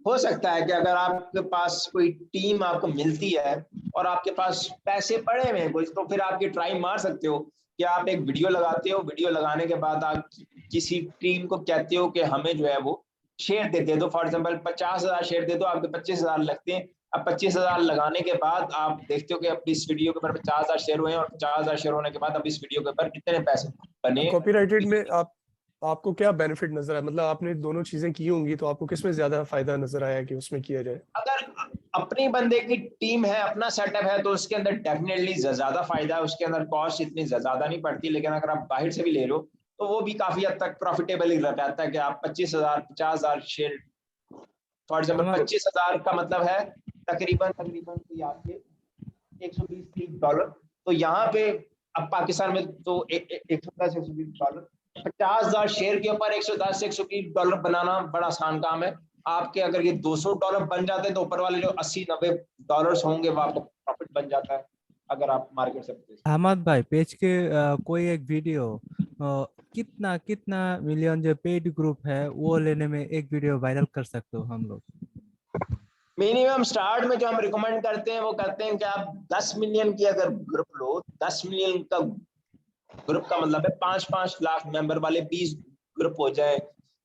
हो सकता है कि अगर आपके पास कोई टीम आपको मिलती है और आपके पास पैसे पड़े हुए हैं कुछ, तो फिर आप ये ट्राई मार सकते हो कि आप एक वीडियो लगाते हो, वीडियो लगाने के बाद आप किसी टीम को कहते हो कि हमें जो है वो शेयर दे दो। फॉर एग्जांपल 50,000 शेयर दे दो, आपके 25,000 लगते हैं। अब 25,000 लगाने के बाद आप देखते हो कि अब इस वीडियो के ऊपर 50,000 शेयर हुए हैं, और 50,000 शेयर होने के बाद अब इस वीडियो के ऊपर कितने पैसे बने। कॉपीराइटेड में आपको क्या बेनिफिट नजर आया? मतलब आपने दोनों चीजें की होंगी, तो आपको किसमें ज्यादा फायदा नजर आया कि उसमें किया जाए? अगर अपनी बंदे की टीम है, अपना सेटअप है, तो उसके अंदर डेफिनेटली ज्यादा फायदा है, उसके अंदर कॉस्ट इतनी ज्यादा नहीं पड़ती। लेकिन अगर आप बाहर से भी ले लो तो वो भी काफी हद तक प्रॉफिटेबल ही रहता है कि आप 25,000 50,000 शेयर, फॉर एग्जाम्पल 25,000 का मतलब है तकरीबन कोई आपके $120-130। तो यहाँ पे अब पाकिस्तान में तो $110-120, 50,000 शेयर के ऊपर 110 से 120 डॉलर बनाना बड़ा आसान काम है। आपके अगर ये 200 डॉलर बन जाते हैं तो ऊपर वाले जो 80-90 डॉलर्स होंगे वो आपको प्रॉफिट बन जाता है अगर आप मार्केट से। अहमद भाई पेज के कोई एक वीडियो कितना कितना मिलियन जो पेड ग्रुप है वो लेने में एक वीडियो वायरल कर सकते हो हम लोग? मिनिमम स्टार्ट में जो हम रिकमेंड करते हैं वो करते हैं कि आप 10 मिलियन की अगर ग्रुप लो, 10 मिलियन का ग्रुप का मतलब है 5-5 लाख मेंबर वाले 20 ग्रुप हो जाए,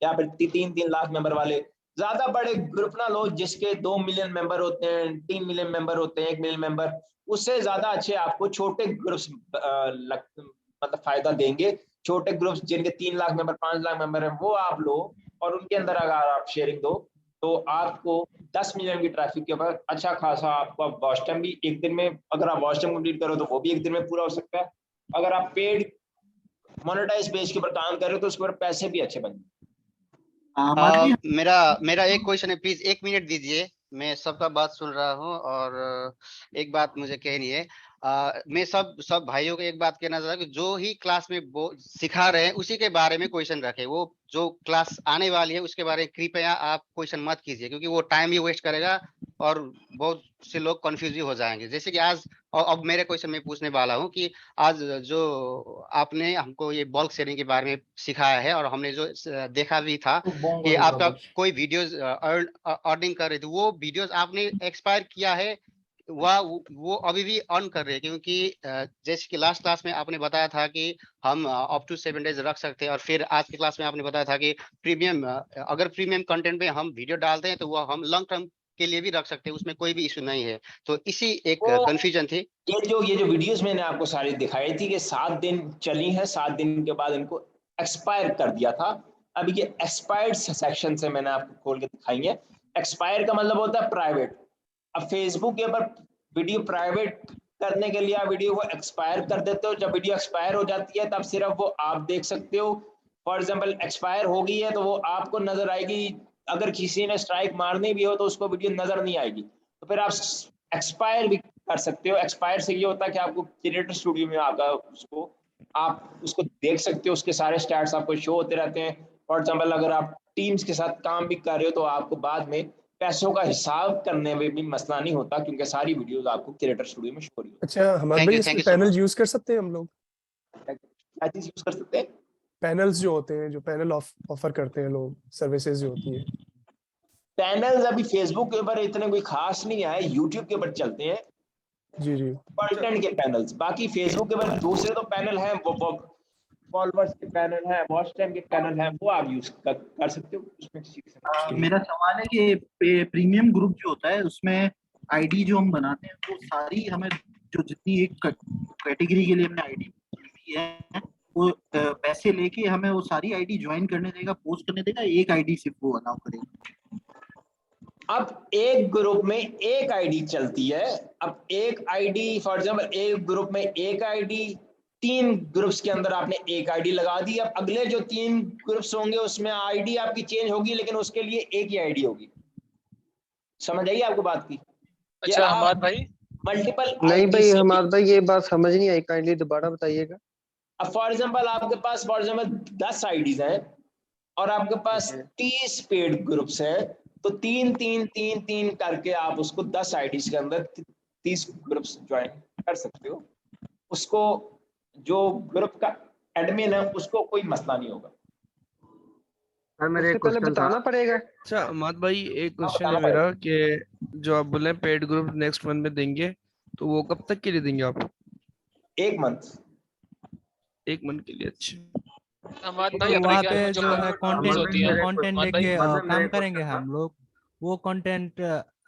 या फिर 3-3 लाख मेंबर वाले। ज्यादा बड़े ग्रुप ना लो जिसके 2 मिलियन मेंबर होते हैं, 3 मिलियन मेंबर होते हैं, 1 मिलियन मेंबर। उससे ज्यादा अच्छे आपको छोटे ग्रुप्स मतलब फायदा देंगे। छोटे ग्रुप्स जिनके 3 लाख मेंबर, 5 लाख मेंबर है, वो आप लो और उनके अंदर अगर आप शेयरिंग दो तो आपको 10 मिलियन की ट्रैफिक के ऊपर अच्छा खासा आपका वॉच टाइम भी एक दिन में, अगर आप वॉच टाइम कंप्लीट करो तो वो भी एक दिन में पूरा हो सकता है। अगर आप पेड मोनेटाइज पेज के ऊपर काम कर रहे हो तो उसके ऊपर पैसे भी अच्छे बन मेरा एक क्वेश्चन है, प्लीज 1 मिनट दीजिए। मैं सबका बात सुन रहा हूँ और एक बात मुझे कहनी है। मैं सब भाइयों को एक बात कहना चाहता हूँ कि जो ही क्लास में सिखा रहे हैं उसी के बारे में क्वेश्चन रखें। वो जो क्लास आने वाली है उसके बारे में कृपया आप क्वेश्चन मत कीजिए, क्योंकि वो टाइम ही वेस्ट करेगा और बहुत से लोग कंफ्यूज हो जाएंगे। जैसे कि आज, अब मेरे क्वेश्चन में पूछने वाला हूँ कि आज जो आपने हमको ये बल्क शेयरिंग के बारे में सिखाया है और हमने जो देखा भी था कि आपका कोई वीडियोस अर्निंग कर रहे थे, वो वीडियोस आपने एक्सपायर किया है वो अभी भी अर्न कर रहे हैं? क्योंकि जैसे कि लास्ट क्लास में आपने बताया था कि हम अप टू 7 डेज रख सकते हैं, और फिर आज की क्लास में आपने बताया था कि प्रीमियम, अगर प्रीमियम कंटेंट में हम वीडियो डालते हैं तो वो हम लॉन्ग टर्म के लिए भी रख सकते हैं, उसमें कोई भी इशू नहीं है। तो इसी एक कंफ्यूजन थी। ये जो वीडियोस मैंने आपको सारी दिखाई थी कि 7 दिन चली है, 7 दिन के बाद इनको एक्सपायर कर दिया था। अभी ये एक्सपायर्ड सेक्शन से मैंने आपको खोल के दिखाई है। एक्सपायर का मतलब होता है प्राइवेट। अब फेसबुक के ऊपर वीडियो प्राइवेट करने के लिए आप वीडियो को एक्सपायर कर देते हो। जब वीडियो एक्सपायर हो जाती है तब सिर्फ वो आप देख सकते हो। फॉर एग्जांपल एक्सपायर हो गई है तो वो आपको नजर आएगी, अगर किसी ने स्ट्राइक मारनी भी हो तो उसको वीडियो नजर नहीं आएगी। तो फिर आप एक्सपायर भी कर सकते हो। एक्सपायर से ये होता है कि आपको क्रिएटर स्टूडियो में आकर आप उसको देख सकते हो, उसके सारे स्टैट्स आपको शो होते रहते हैं। फॉर एग्जांपल अगर आप टीम्स के साथ काम भी कर रहे हो तो आपको बाद में पैसों का हिसाब करने में भी मसला नहीं होता, क्योंकि सारी वीडियोस आपको क्रिएटर स्टूडियो में शो हो रही है। अच्छा हमारे भाई इसमें पैनल यूज कर सकते हैं हम लोग? क्या चीज यूज कर सकते हैं? पैनल्स जो होते हैं, जो पैनल ऑफर करते हैं लोग, सर्विसेज जो होती है। पैनल्स अभी फेसबुक के ऊपर इतने कोई खास नहीं है, यूट्यूब के ऊपर चलते हैं जी कंटेंट के पैनल्स। बाकी फेसबुक के ऊपर दूसरे तो पैनल हैं, वो फॉलोअर्स के पैनल है, वॉच टाइम के पैनल है, वो आप यूज कर सकते हो, उसमें सीख सकते हो। मेरा सवाल है कि प्रीमियम ग्रुप जो होता है उसमें आईडी जो हम बनाते हैं वो सारी हमें जो जितनी एक कैटेगरी के लिए हमने आईडी ली है वो पैसे लेके हमें वो सारी आईडी ज्वाइन करने देगा, पोस्ट करने देगा, एक आईडी सिर्फ वो अलाउ करेगा? अब एक ग्रुप में एक आईडी चलती है। अब एक आईडी फॉर एग्जांपल एक ग्रुप में एक आईडी, 3 ग्रुप्स के अंदर आपने एक आईडी लगा दी। अब अगले जो 3 ग्रुप्स होंगे उसमें आईडी आपकी चेंज होगी, लेकिन उसके लिए एक ही आईडी होगी। समझ आई आपको बात की? अच्छा हमाद भाई, मल्टीपल नहीं भाई हमाद भाई ये बात समझ नहीं आई, काइंडली दोबारा बताइएगा। अब फॉर एग्जांपल आपके पास फॉर एग्जांपल 10 आईडीज हैं और आपके पास 30 पेड ग्रुप्स हैं, तो 3 करके आप उसको 10 आईडीज के अंदर 30 ग्रुप्स ज्वाइन कर सकते हो। उसको जो ग्रुप का एडमिन है उसको कोई मसला नहीं होगा। उससे पहले बताना पड़ेगा। अच्छा अहमद भाई एक क्वेश्चन है मेरा कि जो आप बोले पेड ग्रुप नेक्स्ट मंथ में देंगे, तो वो कब तक के लिए देंगे आप? 1 मंथ। 1 मंथ के लिए। अच्छा हमाद तो भाई वहाँ पे जो है कंटेंट लेके काम करेंगे हम लोग, वो कंटेंट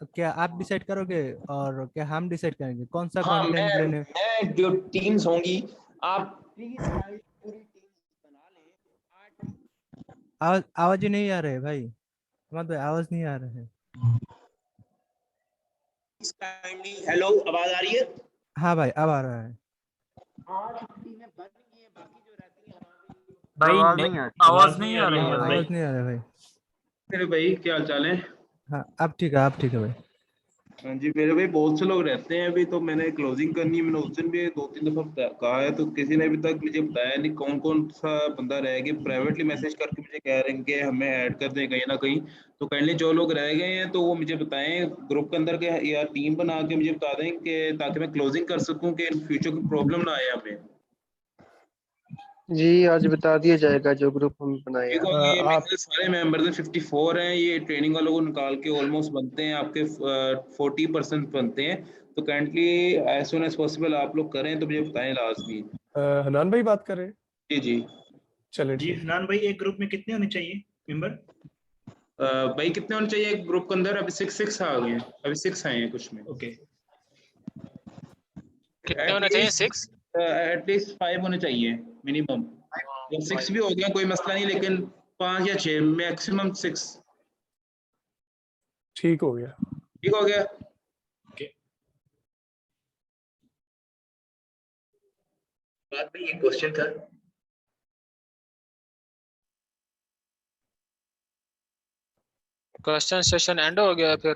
क्या आप डिसाइड करोगे और क्या हम डिसाइड करेंगे कौन सा हाँ, कंटेंट लेने? मैं जो टीम्स होंगी आप आवाज ही नहीं आ रहा है भाई, हमाद भाई आवाज नहीं आ रहा है। हेलो आवाज आ रही है? हाँ भाई अब आ रहा है। भाई आवाज नहीं आ रही है। आवाज नहीं आ रही है आवाज नहीं आ रहा है भाई। मेरे भाई क्या हाल चाल है? हाँ अब ठीक है, अब ठीक है भाई। हाँ जी, मेरे भाई बहुत से लोग रहते हैं अभी, तो मैंने क्लोजिंग करनी है। मैंने उस दिन भी 2-3 दफा कहा है, तो किसी ने अभी तक मुझे बताया नहीं कौन कौन सा बंदा रह गया। प्राइवेटली मैसेज करके मुझे कह रहे हैं कि हमें ऐड कर दें कहीं ना कहीं। तो काइंडली जो लोग रह गए हैं तो वो मुझे बताएं ग्रुप के अंदर के, या टीम बना के मुझे बता दें कि ताकि मैं क्लोजिंग कर सकूं कि इन फ्यूचर की प्रॉब्लम ना आए हमें। जी आज बता दिया जाएगा जो ग्रुप हम बनाए हैं। देखो ये मेरे सारे मेंबर्स हैं 54 हैं, ये ट्रेनिंग वालों को निकाल के ऑलमोस्ट बनते हैं आपके 40% बनते हैं। तो kindly as soon as possible आप लोग करें तो मुझे बताएं लाजमी। हनान भाई बात कर रहे हैं? जी जी चले जी हनान भाई, एक ग्रुप में कितने होने चाहिए मेंबर? भाई कितने होने चाहिए एक ग्रुप के अंदर? अभी 6 आ गए हैं, अभी 6 आए हैं कुछ में। ओके, कितने होने चाहिए? 6 एटलीस्ट 5 होने चाहिए मिनिमम। जब 6 भी हो गया कोई मसला नहीं, लेकिन 5 या 6 मैक्सिमम 6। ठीक हो गया। ठीक हो गया। बात भाई एक क्वेश्चन था। क्वेश्चन सेशन एंड हो गया फिर?